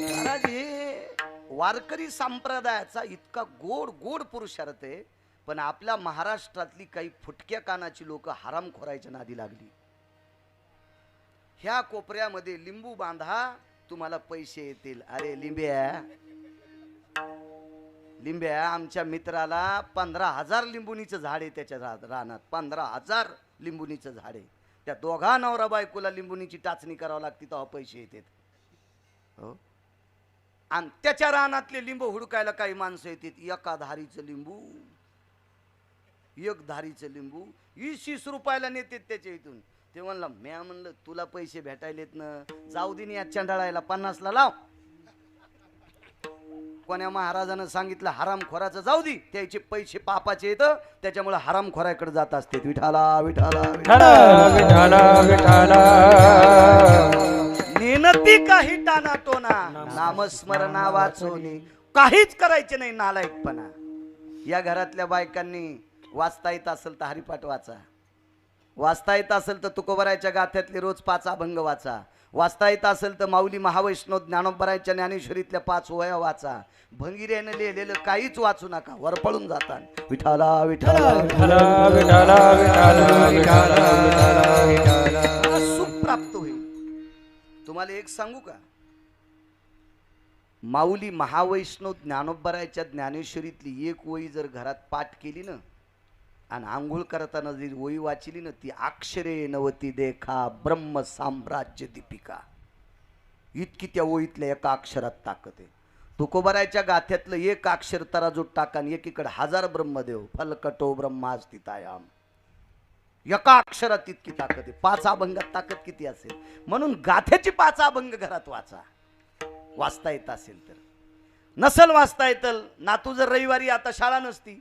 महाराज हे वारकरी संप्रदायाचा इतका गोड गोड पुरुषार्थ आहे. पण आपल्या महाराष्ट्रातली काही फुटक्या कानाची लोक हरामखोरायच्या नादी लागली. ह्या कोपऱ्यामध्ये लिंबू बांधा तुम्हाला पैसे येतील. अरे लिंब्या लिंब्या, आमच्या मित्राला 15,000 लिंबुनीचं झाड आहे त्याच्या रानात. 15,000 लिंबुनीचं झाड आहे. त्या दोघा नवरा बायकोला लिंबुनीची टाचणी करावं लागते तेव्हा पैसे येतात. हो, आणि त्याच्या रानातले लिंबू हुडकायला काही माणसं येतात. एका धारीचं लिंबू, एक धारीचं लिंबू 20-20 रुपयाला नेतात त्याच्या इथून. ते म्हणलं, म्या म्हणलं तुला पैसे भेटायलेत ना, जाऊ दे या चंडाळायला 50ला लाव. कोण्या महाराजानं सांगितलं हरामखोराचं जाऊ दे, त्याचे पैसे पापाचे येतं, त्याच्यामुळे हरामखोराकडे जात असते. विठाला विठाला विठाला विठाला विठाला नेनती काही टाना टोना नामस्मरणा वाचवणी, काहीच करायचे नाही नालायकपणा. या घरातल्या बायकांनी वाचता येत असेल तर हरिपाठ वाचा, वाचता येत असेल तर तुकोबरायच्या गाथ्यातले रोज 5 अभंग वाचा, वाचता येत असेल तर माऊली महावैष्णव ज्ञानोबरायच्या ज्ञानेश्वरीतल्या 5 वह्या वाचा. भंगिऱ्यानं लिहिलेलं काहीच वाचू नका, वरपळून जातात. विठाला विठाला विठाला विठाला विठाला विठाला विठाला सुख प्राप्त होईल. तुम्हाला एक सांगू का, माऊली महावैष्णव ज्ञानोबरायच्या ज्ञानेश्वरीतली एक ओळी जर घरात पाठ केली ना आणि आंघोळ करताना जी ओळी वाचली ना, ती अक्षरे नवती देखा ब्रह्म साम्राज्य दीपिका, इतकी त्या ओळीतल्या एका अक्षरात ताकद आहे. तुकोबरायच्या गाथ्यातलं एक अक्षर तराजूत टाका आणि एकीकडे 1000 ब्रह्मदेव फलकटो ब्रह्मास्तितायाम, एका अक्षरात इतकी ताकद आहे. 5 अभंगात ताकद किती असेल. म्हणून गाथ्याची 5 अभंग घरात वाचा, वाचता येत असेल तर. नसल वाचता येतं, नातू जर रविवारी आता शाळा नसती,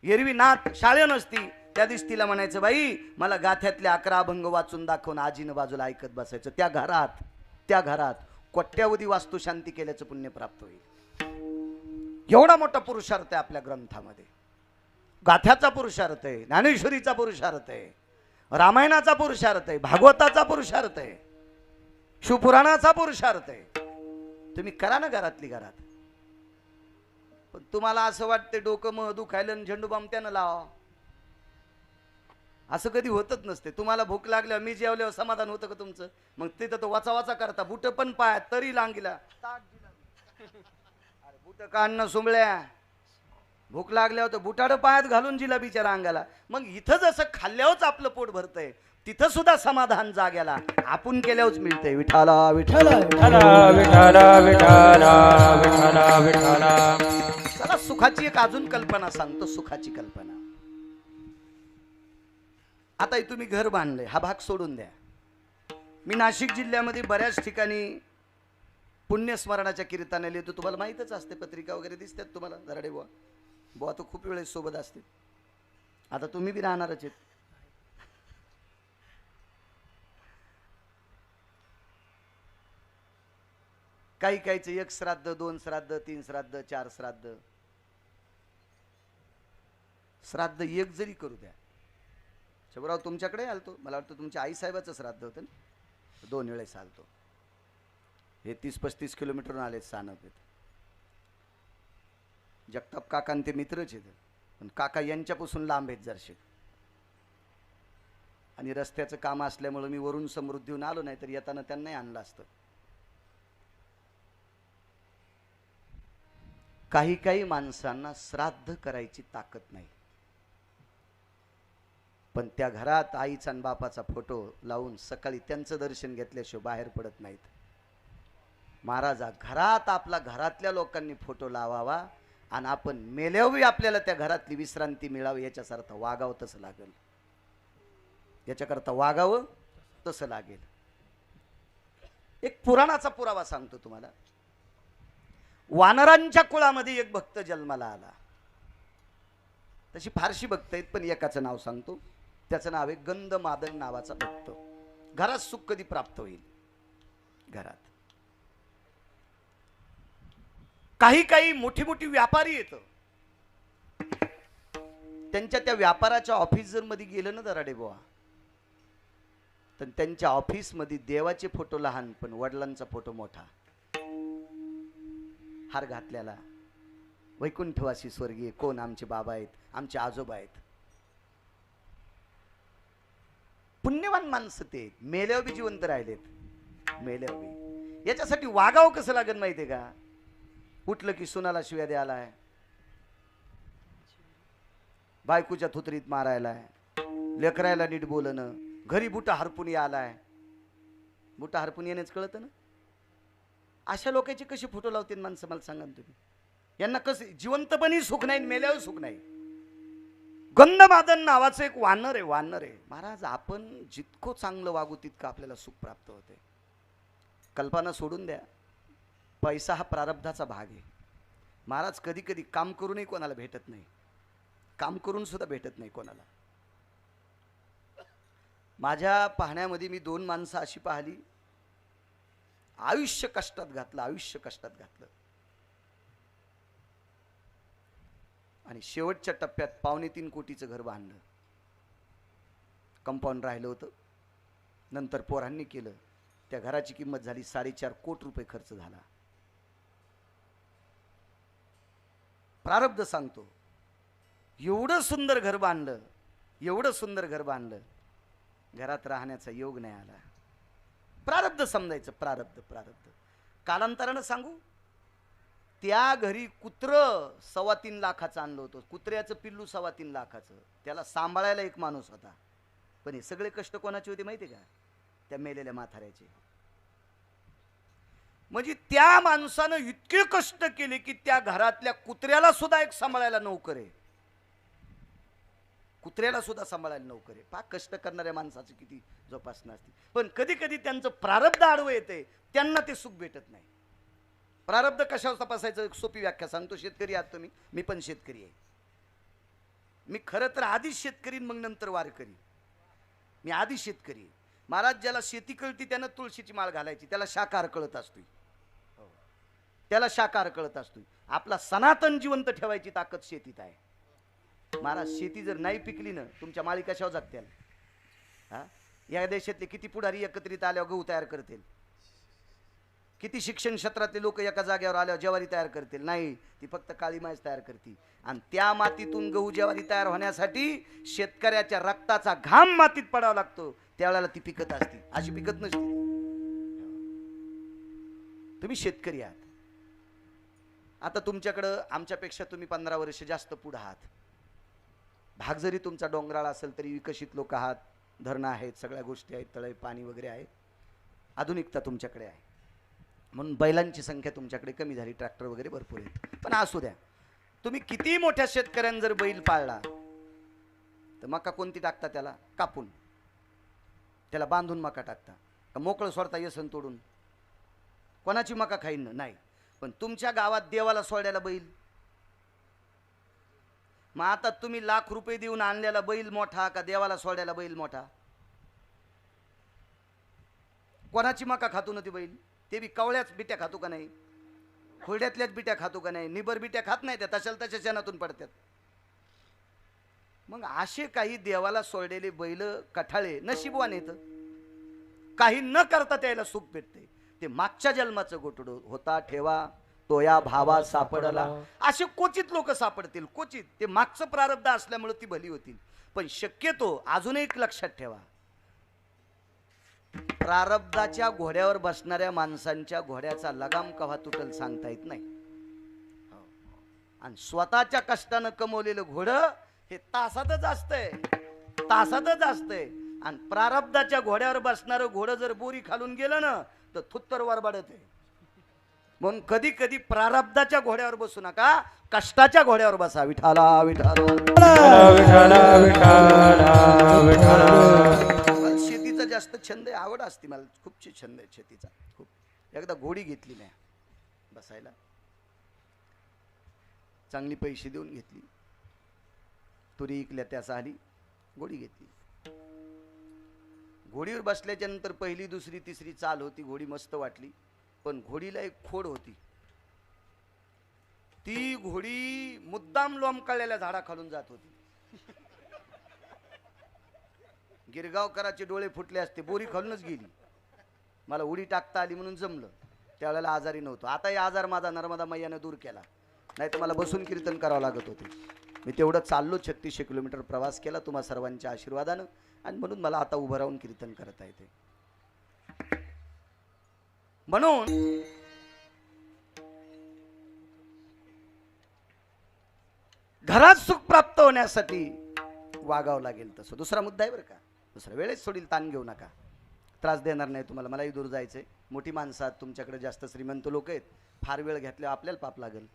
एरवी नात शाळे नसती, त्या दिवशी तिला म्हणायचं बाई मला गाथ्यातले 11 अभंग वाचून दाखवून आजीनं बाजूला ऐकत बसायचं. त्या घरात कोट्यावधी वास्तुशांती केल्याचं पुण्य प्राप्त होईल. एवढा मोठा पुरुषार्थ आहे आपल्या ग्रंथामध्ये. गाथ्याचा पुरुषार्थ आहे, ज्ञानेश्वरीचा पुरुषार्थ आहे, रामायणाचा पुरुषार्थ आहे, भागवताचा पुरुषार्थ आहे, शिवपुराणाचा पुरुषार्थ आहे. तुम्ही करा ना घरातली घरात. पण तुम्हाला असं वाटतं डोकं मग दुखायला आणि झेंडू बाम त्यानं लावा, असं कधी होतच नसते. तुम्हाला भूक लागल्यावर मी जेवल्यावर समाधान होतं का तुमचं? मग तिथं तो वाचा वाचा करता, बुट पण पाय तरी लांगीला अरे बुट काढणं सुंबळ्या, भूक लागल्यावर तर बुटाडं पायात घालून जिलाबीच्या रांगाला. मग इथं जसं खाल्ल्यावरच आपलं पोट भरतंय, तिथं सुद्धा समाधान जाग्याला आपण केल्यावरच मिळतंय. विठाला विठाला विठाला विठाला विठाला विठाला विठाला. चला सुखाची एक अजून कल्पना सांगतो, सुखाची कल्पना. आता तुम्ही घर बांधले, हा भाग सोडून द्या. मी नाशिक जिल्ह्यामध्ये बऱ्याच ठिकाणी पुण्यस्मरणाच्या कीर्तनाला येतो. तुम्हाला माहीतच असते, पत्रिका वगैरे दिसतात तुम्हाला. दराडे बुवा बुवा तो खूप वेळेस सोबत असते. आता तुम्ही बी राहणारच आहेत. काही काहीचं 1 श्राद्ध 2 श्राद्ध 3 श्राद्ध 4 श्राद्ध. श्राद्ध 1 जरी करू द्या. शबराव तुमच्याकडे आलतो, मला वाटतं तुमच्या आईसाहेबाचं श्राद्ध होतं ना, 2 वेळेस आलतो. हे 30-35 किलोमीटरहून आले सानप. जगताप काका ते मित्रच आहेत, पण काका यांच्यापासून लांब आहेत जरशे. आणि रस्त्याचं काम असल्यामुळे मी वरून समृद्धीहून आलो, नाही तर येताना त्यांनाही आणलं असतं. काही काही माणसांना श्राद्ध करायची ताकद नाही, पण त्या घरात आईचा आणि बापाचा फोटो लावून सकाळी त्यांचं दर्शन घेतल्याशिवाय बाहेर पडत नाहीत. महाराजा घरात आपला घरातल्या लोकांनी फोटो लावावा आणि आपण मेल्यावर आपल्याला त्या घरातली विश्रांती मिळावी, याच्यासारखं वागावं तसं लागेल. याच्याकरता वागावं तसं लागेल. एक पुराणाचा पुरावा सांगतो तुम्हाला. वानरांच्या कुळामध्ये एक भक्त जन्माला आला. तशी फारशी भक्त आहेत, पण एकाचं नाव सांगतो. त्याचं नाव आहे गंधमादन नावाचा भक्त. घरात सुख कधी प्राप्त होईल. घरात काही काही मोठी मोठी व्यापारी येतं, त्यांच्या त्या व्यापाराच्या ऑफिस जर मध्ये गेलं ना दराडे बुवा, तर त्यांच्या ऑफिस मध्ये देवाचे फोटो लहान पण वडिलांचा फोटो मोठा. हार घातल्याला, वैकुंठवासी स्वर्गीय कोण आमचे बाबा आहेत, आमचे आजोबा आहेत. पुण्यवान माणसं ते मेल्यावर बी जिवंत राहिलेत. मेल्यावर बी याच्यासाठी वागावं कसं लागेल माहितीये का? उठलं की सुनाला शिव्या द्यायलाय, बायकोच्या थुतरीत मारायलाय, लेकरायला नीट बोलणं, घरी बुटा हरपून यालाय. बुटा हरपून येणेच कळतं ना. अशा लोकांचे कसे फोटो लावतील माणसं मला सांगा तुम्ही. यांना कसे जिवंतपणी सुख नाही, मेल्यावर सुख नाही. गंधमादन नावाचं एक वानर आहे, वानर आहे. महाराज आपण जितकं चांगलं वागू तितकं आपल्याला सुख प्राप्त होते. कल्पना सोडून द्या. पैसा हा प्रारब्धाचा भाग आहे. महाराज कधी कधी काम करूनही कोणाला भेटत नाही, काम करून सुद्धा भेटत नाही कोणाला. माझ्या पाहण्यामध्ये मी 2 माणसं अशी पाहिली, आयुष्य कष्टात घातलं, आयुष्य कष्टात घातलं आणि शेवटच्या टप्प्यात 2.25 कोटीचं घर बांधलं. कंपाऊंड राहिलं होतं, नंतर पोरांनी केलं. त्या घराची किंमत झाली 4.5 कोटी रुपये खर्च झाला. प्रारब्ध सांगतो, एवढं सुंदर घर बांधलं, एवढं सुंदर घर बांधलं, घरात राहण्याचा योग नाही आला. प्रारब्ध समजायचं, प्रारब्ध. प्रारब्ध कालांतरानं सांगू, त्या घरी कुत्र 3.25 लाखाचं आणलं होतं. कुत्र्याचं पिल्लू 3.25 लाखाचं. त्याला सांभाळायला एक माणूस होता. पण हे सगळे कष्ट कोणाचे होते माहिती का? त्या मेलेल्या म्हाताऱ्याचे. म्हणजे त्या माणसानं इतके कष्ट केले की त्या घरातल्या कुत्र्याला सुद्धा एक सांभाळायला नोकर आहे, कुत्र्याला सुद्धा सांभाळायला नोकर आहे. फार कष्ट करणाऱ्या माणसाचं किती जोपासना असते. पण कधी कधी त्यांचं प्रारब्ध आडवं येते, त्यांना ते सुख भेटत नाही. प्रारब्ध कशावर तपासायचं? सोपी व्याख्या सांगतो. शेतकरी आहात तुम्ही, मी पण शेतकरी आहे. मी खरं तर आधीच शेतकरी मग नंतर वारकरी. मी आधी शेतकरी आहे. महाराज ज्याला शेती कळती त्यानं तुळशीची माळ घालायची, त्याला शाकाहार कळत असतोय, त्याला शाकाहार कळत असतोय. आपला सनातन जिवंत ठेवायची ताकद शेतीत आहे. महाराज शेती जर नाही पिकली ना, तुमच्या माळी कशावर जागतील? हा, या देशातले किती पुढारी एकत्रित आल्यावर गहू तयार करतील? किती शिक्षण क्षेत्रातले लोक एका जागेवर आल्यावर ज्वारी तयार करतील? नाही, ती फक्त काळी माज तयार करते. आणि त्या मातीतून गहू ज्वारी तयार होण्यासाठी शेतकऱ्याच्या रक्ताचा घाम मातीत पडावा लागतो, त्यावेळेला ती पिकत असते, अशी पिकत नसते. तुम्ही शेतकरी आहात. आता तुमच्याकडं आमच्यापेक्षा तुम्ही 15 वर्ष जास्त पुढे आहात. भाग जरी तुमचा डोंगराळ असेल तरी विकसित लोक आहात. धरणं आहेत, सगळ्या गोष्टी आहेत, तळे पाणी वगैरे आहे, आधुनिकता तुमच्याकडे आहे. म्हणून बैलांची संख्या तुमच्याकडे कमी झाली, ट्रॅक्टर वगैरे भरपूर आहेत. पण असू द्या, तुम्ही किती मोठ्या शेतकऱ्यांनी जर बैल पाळला तर मका कोणती टाकता? त्याला कापून, त्याला बांधून मका टाकता का मोकळं सोडता येसन तोडून? कोणाची मका खाईन नाही. पण तुमच्या गावात देवाला सोडायला बैल, मग आता तुम्ही लाख रुपये देऊन आणलेला बैल मोठा का देवाला सोडायला बैल मोठा? कोणाची मका खातो ना ती बैल? ते बी कवळ्याच बिट्या खातो का नाही? खोड्यातल्याच बिट्या खातो का नाही? निबर बिट्या खात नाही, त्या तशाल तशा शेणातून पडतात. मग असे काही देवाला सोडलेले बैल कठाळे नशीबवान येत, काही न करता त्याला सुख भेटते. ते मागच्या जन्माचं गोटडो होता ठेवा तो या भावा सापडला, असे क्वचित लोक सापडतील, क्वचित. ते मागचं प्रारब्ध असल्यामुळे ती भली होतील. पण शक्यतो अजून एक लक्षात ठेवा, प्रारब्धाच्या घोड्यावर बसणाऱ्या माणसांच्या घोड्याचा लगाम कवा तुटल सांगता येत नाही. आणि स्वतःच्या कष्टानं कमवलेलं घोडं हे तासातच असतंय, तासातच असतंय. आणि प्रारब्धाच्या घोड्यावर बसणारं घोडं जर बोरी खालून गेलं ना तर थुत्तर वरबाडत आहे. म्हणून कधी कधी प्रारब्धाच्या घोड्यावर बसू नका, कष्टाच्या घोड्यावर बसा. विठाला विठाला शेतीचा जास्त छंद आहे, आवड असते मला, खूप छंद आहे शेतीचा खूप. एकदा घोडी घेतली नाही बसायला, चांगली पैसे देऊन घेतली, तुरी इकल्या त्याचा आली, घोडी घेतली. घोडीवर बसल्याच्या नंतर पहिली दुसरी तिसरी चाल होती, घोडी मस्त वाटली. पण घोडीला एक खोड होती. ती घोडी मुद्दाम लोंबकळलेल्या झाडाखालून जात होती. गिरगावकराचे डोळे फुटले असते, बोरी खालूनच गेली. मला उडी टाकता आली म्हणून जमलं. त्यावेळेला आजारी नव्हतो. आता हे आजार माझा नर्मदा मैयानं दूर केला, नाही तर मला बसून कीर्तन करावं लागत होते. मी तेवढं चाललो, 3600 किलोमीटर प्रवास केला तुम्हा सर्वांच्या आशीर्वादानं, आणि म्हणून मला आता उभं राहून कीर्तन करता येते. म्हणून घरात सुख प्राप्त होण्यासाठी वागावं लागेल तसं. दुसरा मुद्दा आहे बरं का, दुसरा वेळेस सोडील, ताण घेऊ नका, त्रास देणार नाही तुम्हाला. मलाही दूर जायचंय, मोठी माणसं आहात, तुमच्याकडे जास्त श्रीमंत लोक आहेत, फार वेळ घेतल्यावर आपल्याला पाप लागेल.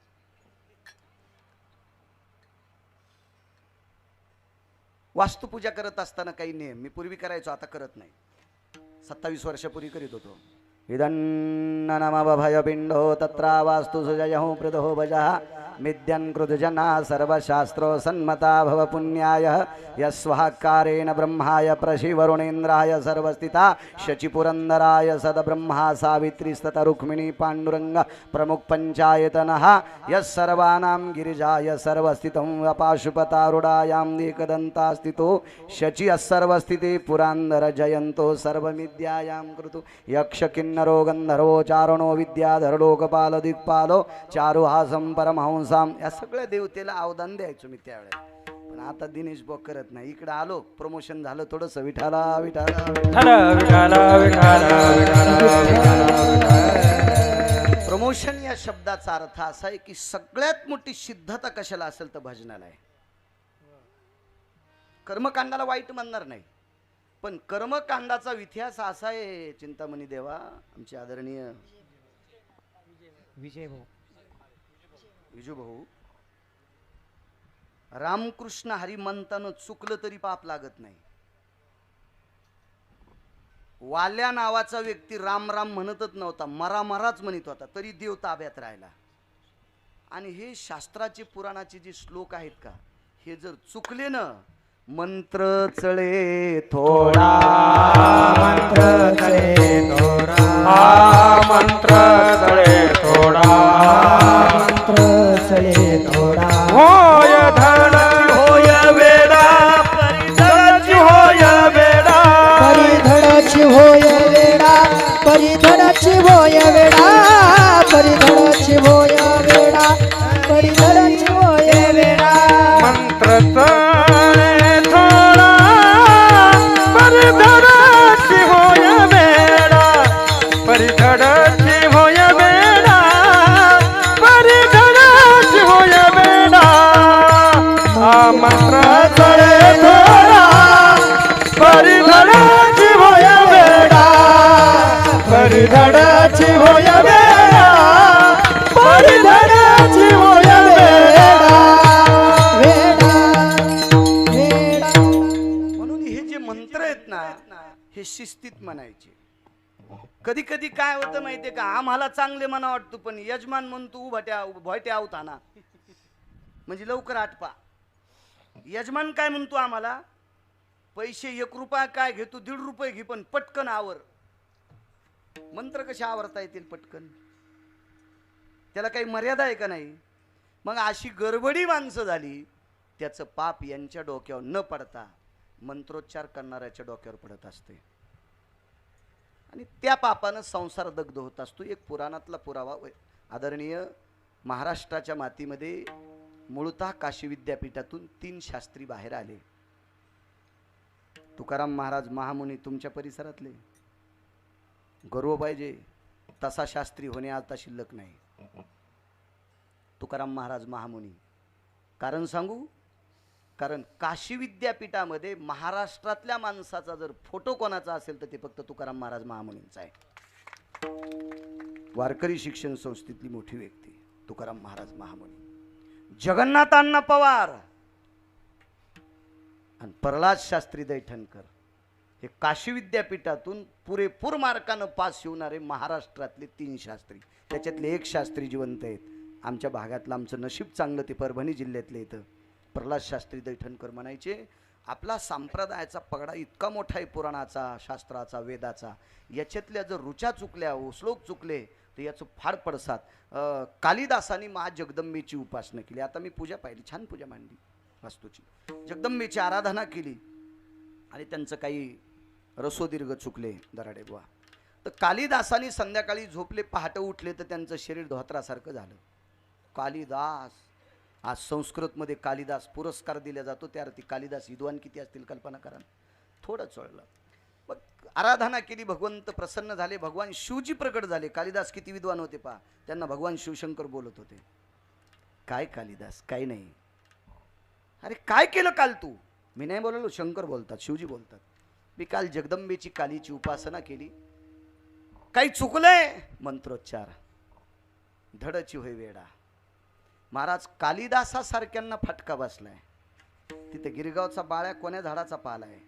वास्तुपूजा करत असताना काही नियम मी पूर्वी करायचो, आता करत नाही. 27 वर्षापूर्वी करीत होतो. इदन्न नमभयपिण्डो तत्रावास्तु सुजयः पृथो भजः मिद्यन् कृतजना सर्वशास्त्रो सन्मता भव पुण्याय यस्वाकारेण ब्रह्माय प्रशिवरुणेन्द्राय सर्वस्थिता शचिपुरन्दराय सदब्रह्मा सावित्रीस्तत रुक्मिणी पाण्डुरङ्ग प्रमुख पञ्चायतनः यस्सर्वानां गिरिजाय सर्वस्थितं अपाशुपतारुडायां एकदन्तास्थितो शचि अस्सर्वस्थिते पुरान्दर जयन्तो सर्वमिद्यायां कृतु यक्ष किन्नरो गन्धर्वो चारणो विद्याधर लोकपाल दिक्पालो चारुहासं परमहंस या सगळ्या देवतेला अवदान द्यायचो मी त्यावेळेला. पण आता दिनेश भाऊ करत नाही. इकडे आलो, प्रमोशन झालं थोडस, विठाला विठाला प्रमोशन या शब्दाचा अर्थ असा आहे की सगळ्यात मोठी सिद्धता कशाला असेल तर भजनाला आहे. कर्मकांडाला वाईट म्हणणार नाही, पण कर्मकांडाचा इतिहास असा आहे चिंतामणी देवा, आमचे आदरणीय विजू भाऊ, रामकृष्ण हरी म्हणताना चुकलं तरी पाप लागत नाही. वाल्या नावाचा व्यक्ती राम राम म्हणतच नव्हता, मरा मराच म्हणत होता, तरी देव ताब्यात राहिला. आणि हे शास्त्राचे पुराणाचे जे श्लोक आहेत का, हे जर चुकले ना, मंत्र चळे थोडा, मंत्र चळे थोडा, मंत्र चळे थोडा, मंत्र चळे थोडा, होय धड होय वेडा, परिधडाची होय वेडा, परिधडाची होय वेडा, परिधडाची होय वेडा, परिधडाची होय वेडा, परिधडाची होय वेडा. मंत्र चळे थोडा, परिधडाची होय वेडा, परिधडाची होय वेडा, परिधडाची होय वेडा. मंत्र चळे थोडा, परिधडाची होय वेडा, परिधडाची होय वेडा, परिधडाची होय वेडा. वेडा वेडा. म्हणून हे जे मंत्र आहेत ना, हे शिस्तीत म्हणायचे. कधी कधी काय होतं माहितीये का, आम्हाला चांगले म्हणा वाटतो, पण यजमान म्हणतो उभाट्या भोयट्या आवता ना, म्हणजे लवकर आटपा. यजमान काय म्हणतो आम्हाला, पैसे 1 रुपया काय घेतो, 1.5 रुपये घे, पण पटकन आवर. मंत्र कसे आवरता येतील पटकन, त्याला काही मर्यादा आहे का नाही. मग अशी गडबडी माणसं झाली, त्याचं पाप यांच्या डोक्यावर न पडता मंत्रोच्चार करणाऱ्याच्या डोक्यावर पडत असते, आणि त्या पापानं संसार दग्ध होत असतो. एक पुराणातला पुरावा, आदरणीय महाराष्ट्राच्या मातीमध्ये मूळतः काशी विद्यापीठातून 3 शास्त्री बाहेर आले. तुकाराम महाराज महामुनी तुमच्या परिसरातले, गर्व पाहिजे, तसा शास्त्री होणे आता शिल्लक नाही. तुकाराम महाराज महामुनी, कारण सांगू, कारण काशी विद्यापीठामध्ये महाराष्ट्रातल्या माणसाचा जर फोटो कोणाचा असेल तर ते फक्त तुकाराम महाराज महामुनींचा आहे. वारकरी शिक्षण संस्थेतली मोठी व्यक्ती तुकाराम महाराज महामुनी. जगन्नाथ अण्णा पवार आणि प्रल्हाद शास्त्री दैठणकर हे काशी विद्यापीठातून पुरेपूर मार्कानं पास होणारे महाराष्ट्रातले 3 शास्त्री. त्याच्यातले 1 शास्त्री जिवंत आहेत. आमच्या भागातलं आमचं नशीब चांगलं, ते परभणी जिल्ह्यातले इथं प्रल्हाद शास्त्री दैठणकर म्हणायचे, आपला संप्रदायाचा पगडा इतका मोठा आहे, पुराणाचा, शास्त्राचा, वेदाचा, याच्यातल्या जर रुचा चुकल्या, श्लोक चुकले तर याचं फार पडसाद. कालिदासांनी महाजगदंबेची उपासना केली. आता मी पूजा पाहिली, छान पूजा मांडली वास्तूची, जगदंबेची आराधना केली, आणि त्यांचं काही रसोदीर्घ चुकले दराडे बुवा, तर कालिदासांनी संध्याकाळी झोपले, पहाटे उठले तर त्यांचं शरीर धोत्रासारखं झालं. कालिदास, आज संस्कृतमध्ये कालिदास पुरस्कार दिला जातो, त्यावरती कालिदास विद्वान किती असतील कल्पना करा. थोडं चळलं, मग आराधना केली, भगवंत प्रसन्न झाले, भगवान शिवजी प्रकट झाले. कालिदास किती विद्वान होते पहा, त्यांना भगवान शिवशंकर बोलत होते. काय कालिदास, काय नाही, अरे काय केलं काल तू? मी नाही बोललो, शंकर बोलतात, शिवजी बोलतात. मी काल जगदंबेची कालीची उपासना केली, काही चुकलंय, मंत्रोच्चार, धडची होय वेडा. महाराज कालिदासासारख्यांना फटका बसलाय. तिथे गिरगावचा बाळ्या कोण्या झाडाचा पाला आहे,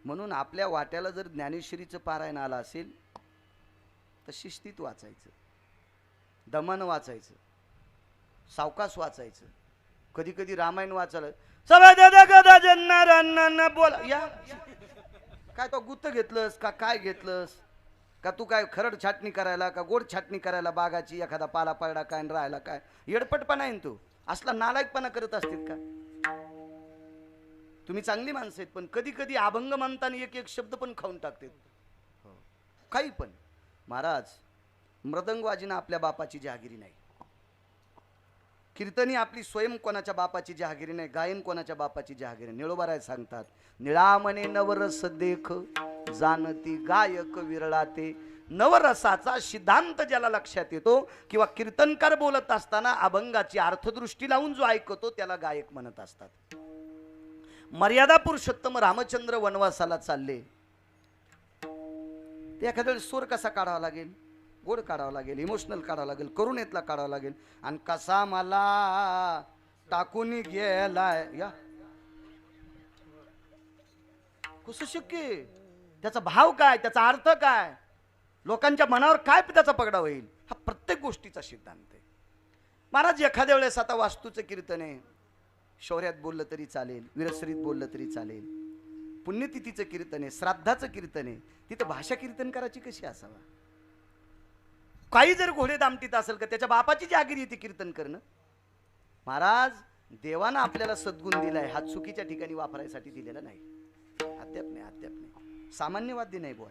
म्हणून आपल्या वाट्याला जर ज्ञानेश्वरीचं पारायण आलं असेल तर शिस्तीत वाचायचं, दमन वाचायचं, सावकाश वाचायचं. कधी कधी रामायण वाचायला बोला या काय तो गुत्त घेतलंस का काय घेतलंस का तू काय खरड छाटणी करायला का गोड छाटणी करायला बागाची एखादा पाला पडला काय आणि राहायला काय येडपटपणा आहे तू असला नालायकपणा करत असतील का? तुम्ही चांगली माणसं आहेत पण कधी कधी अभंग म्हणताना एक एक शब्द पण खाऊन टाकतात काही पण. महाराज मृदंगवाजीनं आपल्या बापाची जहागिरी नाही, कीर्तनी आपली स्वयं कोणाच्या बापाची जहागिरी नाही, गायन कोणाच्या बापाची जहागिरी. निळोबाराय सांगतात निळामणे नवरस देख जाणती गायक विरळाते. नवरसाचा सिद्धांत ज्याला लक्षात येतो किंवा कीर्तनकार बोलत असताना अभंगाची अर्थदृष्टी लावून जो ऐकतो त्याला गायक म्हणत असतात. मर्यादा पुरुषोत्तम रामचंद्र वनवासाला चालले, ते एखाद्या सूर कसा काढावा लागेल, गोड काढावा लागेल, इमोशनल काढावा लागेल, करुणेतला काढावा लागेल. आणि कसा मला टाकून गेलाय या कसं शक्य? त्याचा भाव काय, त्याचा अर्थ काय, लोकांच्या मनावर काय त्याचा पगडा होईल, हा प्रत्येक गोष्टीचा सिद्धांत आहे. महाराज एखाद्या वेळेस आता वास्तूचं कीर्तन आहे, शौर्यात बोललं तरी चालेल, विरसरीत बोललं तरी चालेल, पुण्यतिथीचं कीर्तन आहे, श्राद्धाचं कीर्तन आहे, तिथं भाषा कीर्तन करायची कशी असावा? काही जर घोडे दामटीत असेल का त्याच्या बापाची जागिरी येते कीर्तन करणं. महाराज देवानं आपल्याला सद्गुण दिलाय, हा चुकीच्या ठिकाणी वापरायसाठी दिलेला नाही. अद्याप नाही, सामान्य वाद्य नाही बुवा.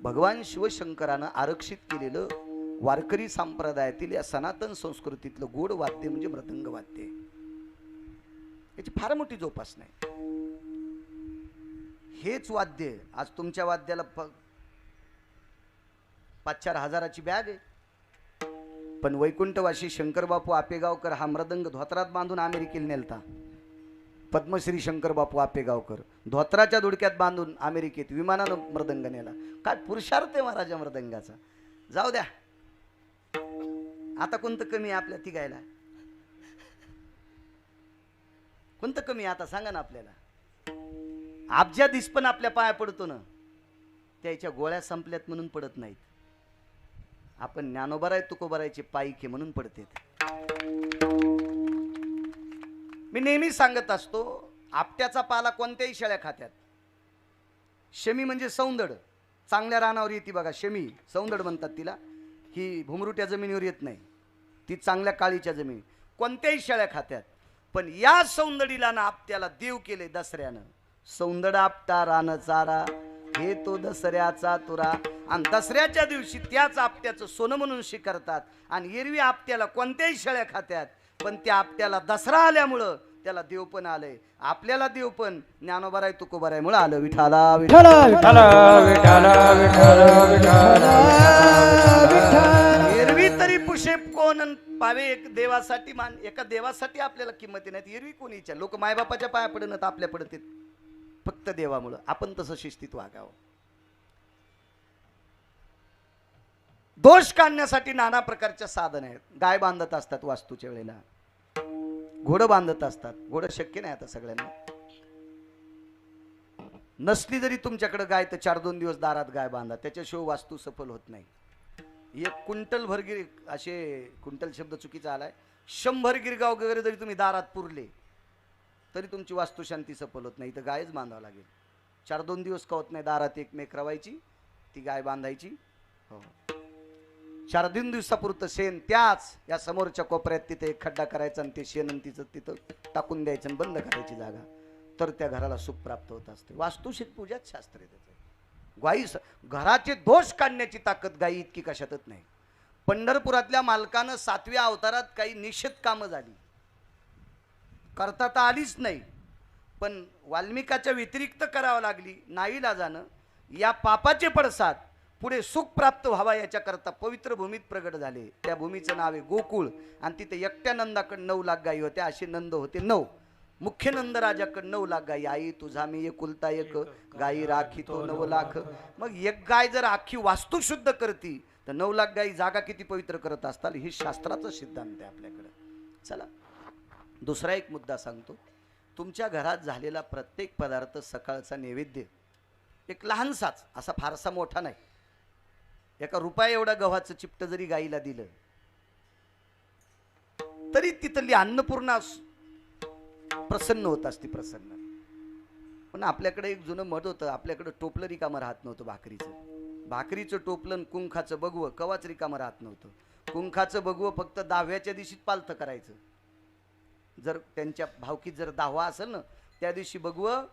भगवान शिवशंकरानं आरक्षित केलेलं वारकरी संप्रदायातील या सनातन संस्कृतीतलं गोड वाद्य म्हणजे मृदंग वाद्य. याची फार मोठी जोपासना आहे. हेच वाद्य आज तुमच्या वाद्याला 5-4 हजाराची बॅग आहे, पण वैकुंठवासी शंकरबापू आपेगावकर हा मृदंग धोत्रात बांधून अमेरिकेला नेलता. पद्मश्री शंकरबापू आपेगावकर धोत्राच्या दुडक्यात बांधून अमेरिकेत विमानानं मृदंग नेला. काय पुरुषार्थ आहे महाराजा मृदंगाचा. जाऊ द्या, आता कोणतं कमी आहे आपल्या तिघायला? कोणतं कमी आहे आता सांगा ना आपल्याला? अब्जा दिस पण आपल्या पाया पडतो ना, त्याच्या गोळ्या संपल्यात म्हणून पडत नाहीत. आपण ज्ञानोबराय तुकोबरायचे पायके म्हणून पडते. मी नेहमी सांगत असतो, आपट्याचा पाला कोणत्याही शेळ्या खात्यात. शमी म्हणजे सौंदड, चांगल्या रानावर येते बघा, शमी सौंदड म्हणतात तिला. ही भुमरुट्या जमिनीवर येत नाही, ती चांगल्या काळीच्या जमिनी. कोणत्याही शेळ्या खात्यात. पण या सौंदडीला ना आपट्याला देव केले दसऱ्यानं. सौंदड आपटा रान चारा हे तो दसऱ्याचा तुरा. आणि दसऱ्याच्या दिवशी त्याच आपट्याचं सोनं म्हणून स्वीकारतात. आणि एरवी आपट्याला कोणत्याही शेळ्या खात्यात, पण त्या आपट्याला दसरा आल्यामुळं त्याला देव पण आलंय. आपल्याला देव पण ज्ञानोबराय तुकोबराय मुळे आलं. विठाला विठ्ठल विठ्ठल विठ्ठल विठ्ठल विठ्ठल. एरवी तरी पुशेप कोण पावे एक देवासाठी मान, एका देवासाठी आपल्याला किंमती नाहीत. एरवी कोणीच्या लोक मायबापाच्या पाया पडणं आपल्या पडते फक्त देवामुळं. आपण तसं शिस्तीत वागावं. दोष काढण्यासाठी नाना प्रकारच्या साधन आहेत. गाय बांधत असतात वास्तूच्या वेळेला, घोडं बांधत असतात. घोडं शक्य नाही आता सगळ्यांना. नसली जरी तुमच्याकडे गाय तर 4-2 दिवस दारात गाय बांधा, त्याच्याशिवाय वास्तू सफल होत नाही. एक क्विंटल भरगिर, असे क्विंटल शब्द चुकीचा आलाय, 100 गिरगाव वगैरे जरी तुम्ही दारात पुरले तरी तुमची वास्तुशांती सफल होत नाही. तर गायच बांधावं लागेल. 4-2 दिवस कवत नाही, दारात एक मेक रवायची, ती गाय बांधायची. हो, 4-3 दिवसापुरतं शेण त्याच या समोरच्या कोपऱ्यात तिथे एक खड्डा करायचा आणि ते शेण आणि तिचं तिथं टाकून द्यायचं आणि बंद करायची जागा, तर त्या घराला सुख प्राप्त होत असते. वास्तुशिक पूजाच शास्त्र आहे त्याचं. गाई घराचे दोष काढण्याची ताकद गाई इतकी कशातच नाही. पंढरपुरातल्या मालकानं 7व्या अवतारात काही निषेध कामं झाली, करता तर आलीच नाही, पण वाल्मिकाच्या व्यतिरिक्त करावं लागली. नाईलाजानं या पापाचे पडसाद पुढे सुख प्राप्त व्हावा याच्याकरता पवित्र भूमीत प्रगट झाले. त्या भूमीचं नाव आहे गोकुळ. आणि तिथे एकट्या नंदाकडे 9 लाख गायी होत्या. असे नंद होते 9. मुख्य नंद राजाकडे 9 लाख गायी. आई तुझा मी एकुलता एक, गायी राखी तो 9 लाख. मग एक गाय जर आखी वास्तू शुद्ध करती तर 9 लाख गायी जागा किती पवित्र करत असताल. ही शास्त्राचा सिद्धांत आहे आपल्याकडे. चला दुसरा एक मुद्दा सांगतो. तुमच्या घरात झालेला प्रत्येक पदार्थ सकाळचा नैवेद्य एक लहानसाच, असा फारसा मोठा नाही, एका रुपया एवढा गव्हाचं चिपट जरी गाईला दिलं तरी तिथली अन्नपूर्णा प्रसन्न होत असती, प्रसन्न. पण आपल्याकडे एक जुनं मत होतं, आपल्याकडे टोपलं रिकामं राहत नव्हतं भाकरीचं टोपलं कुंखाचं बघवं कवाच रिकामं राहत नव्हतं. कुंखाचं बघवं फक्त 10व्याच्या दिवशीच पालथं करायचं. जर त्यांच्या भावकीत जर 10वा असेल ना, त्या दिवशी बघवं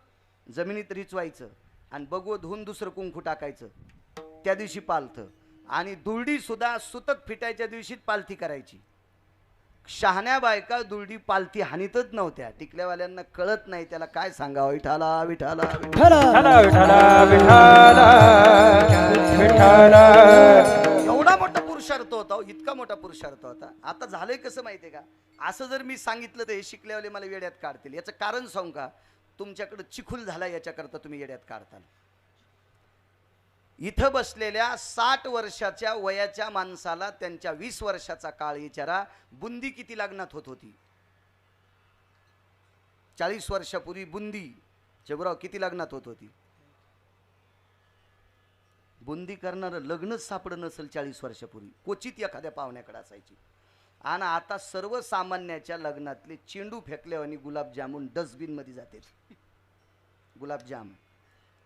जमिनीत रिचवायचं आणि बघवं धुवून दुसरं कुंकू टाकायचं, त्या दिवशी पालथं. आणि दुर्डी सुद्धा सुतक फिटायच्या दिवशीच पालथी करायची. शहाण्या बायका दुर्डी पालथी हानीतच नव्हत्या. टिकल्यावाल्यांना कळत नाही, त्याला काय सांगावं. विठाला विठाला विठ्ठल विठ्ठला विठ्ठला विठ्ठला विठ्ठला. एवढा मोठा पुरुषार्थ होता, इतका मोठा पुरुषार्थ होता. आता झालंय कसं माहितीये का, असं जर मी सांगितलं तर हे शिकल्यावाले मला वेड्यात काढतील. याचं कारण सांगू का, तुमच्याकडे चिखुल झाला याच्याकरता तुम्ही येड्यात काढताल. इथं बसलेल्या 60 वर्षाच्या वयाच्या माणसाला त्यांच्या 20 वर्षाचा काळ विचारा, बुंदी किती लग्नात होत होती. 40 वर्षापूर्वी बुंदी जबराव किती लग्नात होत होती. बुंदी करणारं लग्नच सापडं नसेल 40 वर्षापूर्वी, क्वचित एखाद्या पाहुण्याकडे असायची. आणि आता सर्वसामान्याच्या लग्नातले चेंडू फेकल्यावानी गुलाबजामुन डस्टबिन मध्ये जाते. गुलाबजाम,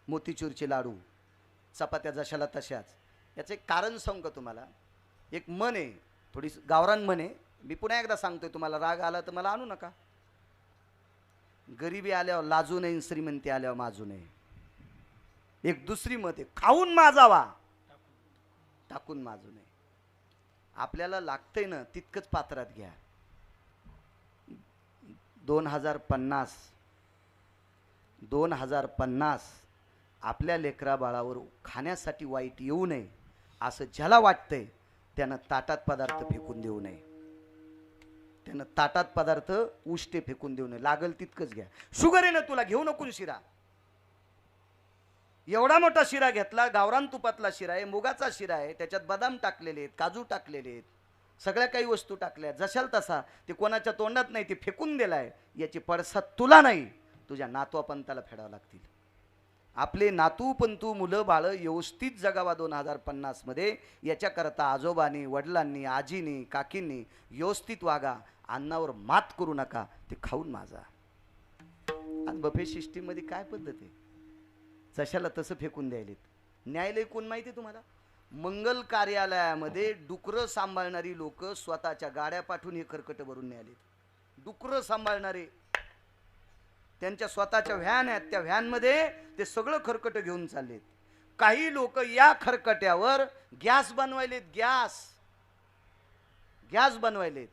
मोतीचूरचे लाडू, चपात्या जशाला तशाच. याचं एक कारण सांगू का तुम्हाला. एक मन आहे, थोडी गावरान मन आहे. मी पुन्हा एकदा सांगतोय, तुम्हाला राग आला तर मला आणू नका. गरिबी आल्यावर लाजू नये, श्रीमंती आल्यावर माजू नये. एक दुसरी मत आहे, खाऊन माजावा टाकून माजू नये. आपल्याला लागतंय ना तितकंच पात्रात घ्या. 2050 आपल्या लेकरा बाळावर खाण्यासाठी वाईट येऊ नये असं ज्याला वाटतंय त्यानं ताटात पदार्थ फेकून देऊ नये. त्यानं ताटात पदार्थ उष्टे फेकून देऊ नये. लागल तितकंच घ्या. शुगर आहे ना तुला, घेऊ नको शिरा. एवढा मोठा शिरा घेतला, गावरान तुपातला शिरा आहे, मुगाचा शिरा आहे, त्याच्यात बदाम टाकलेले आहेत, काजू टाकलेले आहेत, सगळ्या काही वस्तू टाकल्या. जशाल तसा ते कोणाच्या तोंडात नाही, ते फेकून दिलाय. याची पडसाद तुला नाही, तुझ्या नातवापंताला फेडावं लागतील. आपले नातू पंतू मुलं बाळ व्यवस्थित जगावा 2050 मध्ये. याच्याकरता आजोबांनी, वडिलांनी, आजीनी, काकींनी व्यवस्थित वागा. अन्नावर मात करू नका, ते खाऊन माझा. आज बफे सिस्टीममध्ये काय पद्धत आहे, जशाला तसं फेकून द्यायलेत. न्यायालय कोण माहिती तुम्हाला, मंगल कार्यालयामध्ये डुकरं सांभाळणारी लोक स्वतःच्या गाड्या पाठवून हे खरकट भरून न्यायालयात. डुकरं सांभाळणारे त्यांच्या स्वतःच्या व्हॅन आहेत, त्या व्हॅनमध्ये ते सगळं खरकट घेऊन चाललेत. काही लोक या खरकट्यावर गॅस बनवायलेत, गॅस बनवायलेत.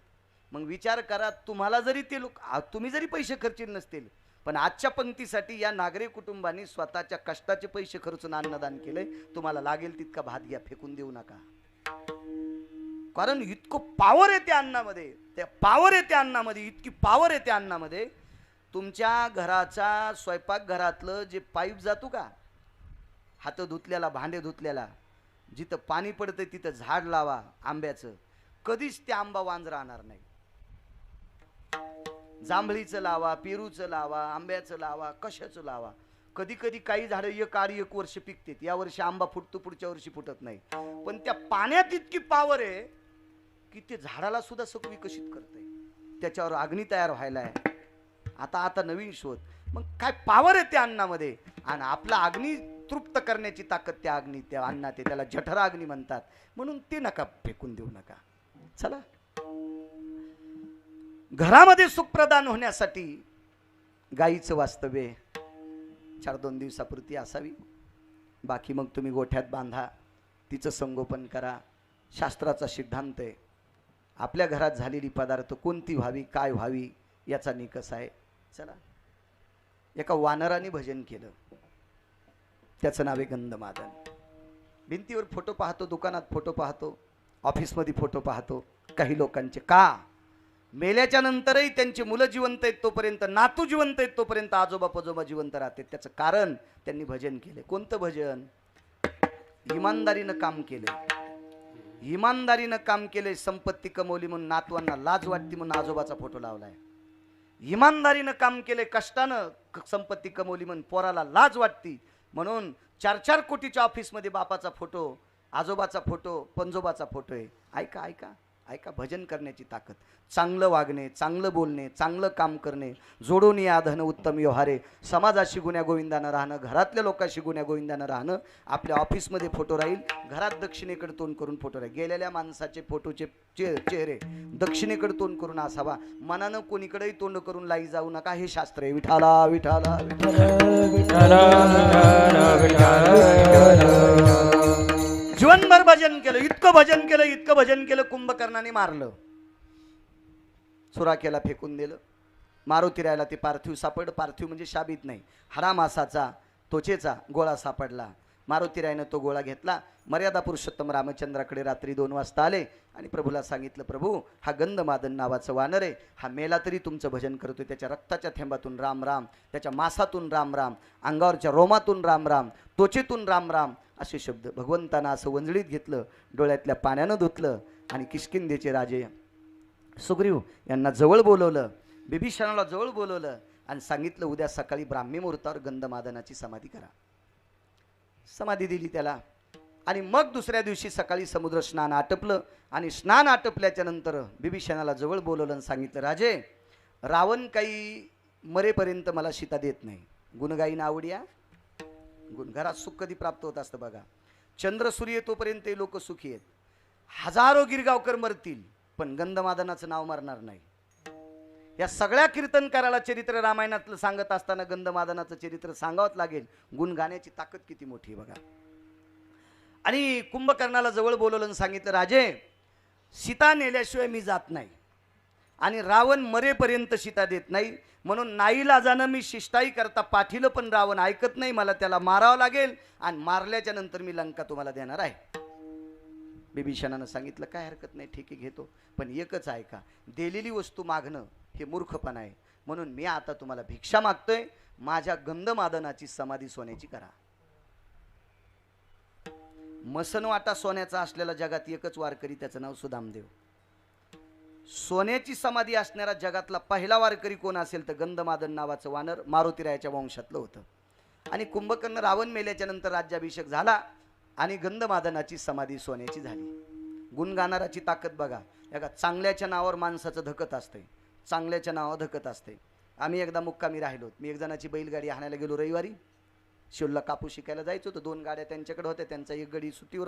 मग विचार करा, तुम्हाला जरी ते लोक, तुम्ही जरी पैसे खर्चिले नसतील, पण आजच्या पंक्तीसाठी या नागरिक कुटुंबांनी स्वतःच्या कष्टाचे पैसे खर्चून अन्नदान केलंय. तुम्हाला लागेल तितका भात घ्या, फेकून देऊ नका. कारण इतकं पावर आहे त्या अन्नामध्ये, त्या पावर आहे त्या अन्नामध्ये, इतकी पावर आहे त्या अन्नामध्ये. तुमच्या घराचा स्वयंपाकघरातलं जे पाईप जातो का, हात धुतल्याला, भांडे धुतल्याला, जिथं पाणी पडतं तिथं झाड लावा आंब्याचं. कधीच ते आंबा वांज राहणार नाही. जांभळीचं लावा, पेरूचं लावा, आंब्याचं लावा, कशाचं लावा. कधी कधी काही झाडं एक वर्ष पिकतात. या वर्षी आंबा फुटतो, पुढच्या वर्षी फुटत नाही. पण त्या पाण्यात इतकी पावर आहे की ते झाडाला सुद्धा सगळं विकसित करतंय. त्याच्यावर अग्नी तयार व्हायला आहे. आता नवीन शोध. मग काय पावर आहे त्या अन्नामध्ये. आणि आपला अग्नी तृप्त करण्याची ताकद त्या अग्नी, त्या अन्नात आहे. त्याला जठरा अग्नी म्हणतात. म्हणून ते नका फेकून देऊ नका. चला, घरामध्ये सुख प्रदान होण्यासाठी गाईचं वास्तव्य 4-2 दिवसापुरती असावी. बाकी मग तुम्ही गोठ्यात बांधा, तिचं संगोपन करा. शास्त्राचा सिद्धांत आहे, आपल्या घरात झालेली पदार्थ कोणती व्हावी, काय व्हावी, याचा निकष आहे. चला, एका वानराने भजन केलं, त्याचं नाव आहे गंधमादन. भिंतीवर फोटो पाहतो, दुकानात फोटो पाहतो, ऑफिसमध्ये फोटो पाहतो. काही लोकांचे का मेल्याच्या नंतरही त्यांची मुलं जिवंत आहेत तोपर्यंत, नातू जिवंत आहेत तोपर्यंत आजोबा पजोबा जिवंत राहतात. त्याचं कारण त्यांनी भजन केले. कोणतं भजन? इमानदारीनं काम केलं, इमानदारीनं काम केले. संपत्ती कमवली म्हणून नातवांना लाज वाटते म्हणून आजोबाचा फोटो लावलाय. इमानदारीनं काम केले, कष्टानं संपत्ती कमवली म्हणून पोराला लाज वाटती म्हणून 4-4 कोटीच्या ऑफिसमध्ये बापाचा फोटो आजोबाचा फोटो पंजोबाचा फोटो आहे. ऐका ऐका ऐका, भजन करण्याची ताकद, चांगलं वागणे, चांगलं बोलणे, चांगलं काम करणे, जोडून या धन उत्तम व्यवहारे, समाजाशी गुण्या गोविंदानं राहणं, घरातल्या लोकांशी गुण्या गोविंदानं राहणं. आपल्या ऑफिसमध्ये फोटो राहील, घरात दक्षिणेकडे तोंड करून फोटो राहील. गेलेल्या माणसाचे फोटोचे चेहरे दक्षिणेकडे तोंड करून असावा. मनानं कोणीकडेही तोंड करून लाई जाऊ नका, हे शास्त्र आहे. विठाला विठाला विठ्ठल विठ्ठल जीवनभर भजन केलं, इतकं भजन केलं, कुंभकर्णाने मारलं, सुराखेला फेकून दिलं. मारुतीरायाला ते पार्थिव सापडलं. पार्थिव म्हणजे शाबीत नाही, हरा मासाचा त्वचेचा गोळा सापडला. मारुतीरायानं तो गोळा घेतला, मर्यादा पुरुषोत्तम रामचंद्राकडे रात्री 2 वाजता आले आणि प्रभूला सांगितलं, प्रभू हा गंधमादन नावाचं वानर आहे, हा मेला तरी तुमचं भजन करतोय. त्याच्या रक्ताच्या थेंबातून राम राम, त्याच्या मासातून राम राम, अंगावरच्या रोमातून राम राम, त्वचेतून राम राम असे शब्द भगवंतानं असं वंजळीत घेतलं, डोळ्यातल्या पाण्यानं धुतलं आणि किष्किंधेचे राजे सुग्रीव यांना जवळ बोलवलं, बिभीषणाला जवळ बोलवलं आणि सांगितलं, उद्या सकाळी ब्राह्मी मुहूर्तावर गंधमादनाची समाधी करा. समाधी दिली त्याला आणि मग दुसऱ्या दिवशी सकाळी समुद्र स्नान आटपलं आणि स्नान आटपल्याच्या नंतर बिभीषणाला जवळ बोलवलं आणि सांगितलं, राजे रावण काही मरेपर्यंत मला सीता देत नाही. गुणगायीन आवड्या गुण, घरात सुख कधी प्राप्त होत असतं बघा. चंद्र सूर्य तोपर्यंत लोक सुखी आहेत. हजारो गिरगावकर मरतील पण गंधमादनाचं नाव मरणार नाही. या सगळ्या कीर्तनकाराला चरित्र रामायणातलं सांगत असताना गंधमादनाचं चरित्र सांगावंच लागेल. गुण गाण्याची ताकद किती मोठी आहे बघा. आणि कुंभकर्णाला जवळ बोलवलं आणि सांगितलं, राजे सीता नेल्याशिवाय मी जात नाही आणि रावण मरेपर्यंत सीता देत नाही, म्हणून नाईलाजानं मी शिष्टाई करता पाठीलं पण रावण ऐकत नाही, मला त्याला मारावं लागेल आणि मारल्याच्या नंतर मी लंका तुम्हाला देणार आहे. बिभीषणानं सांगितलं, काय हरकत नाही, ठीक आहे घेतो, पण एकच ऐका, दिलेली वस्तू मागणं हे मूर्खपण आहे, म्हणून मी आता तुम्हाला भिक्षा मागतोय, माझ्या गंधमादनाची समाधी सोन्याची करा. मसनवाटा सोन्याचा असलेला जगात एकच वारकरी, त्याचं नाव सुदामदेव. सोन्याची समाधी असणारा जगातला पहिला वारकरी कोण असेल तर गंधमादन नावाचं वानर मारुतीरायाच्या वंशातलं होतं. आणि कुंभकर्ण रावण मेल्याच्या नंतर राज्याभिषेक झाला आणि गंधमादनाची समाधी सोन्याची झाली. गुण गाणाराची ताकद बघा. एका चांगल्याच्या नावावर माणसाचं धकत असते, चांगल्याच्या नावावर धकत असते. आम्ही एकदा मुक्कामी राहिलो. मी एक जणाची बैलगाडी हाणायला गेलो रविवारी. शिवला कापूस शिकायला जायचो तर 2 गाड्या त्यांच्याकडे होत्या, त्यांचा एक गडी सुट्टीवर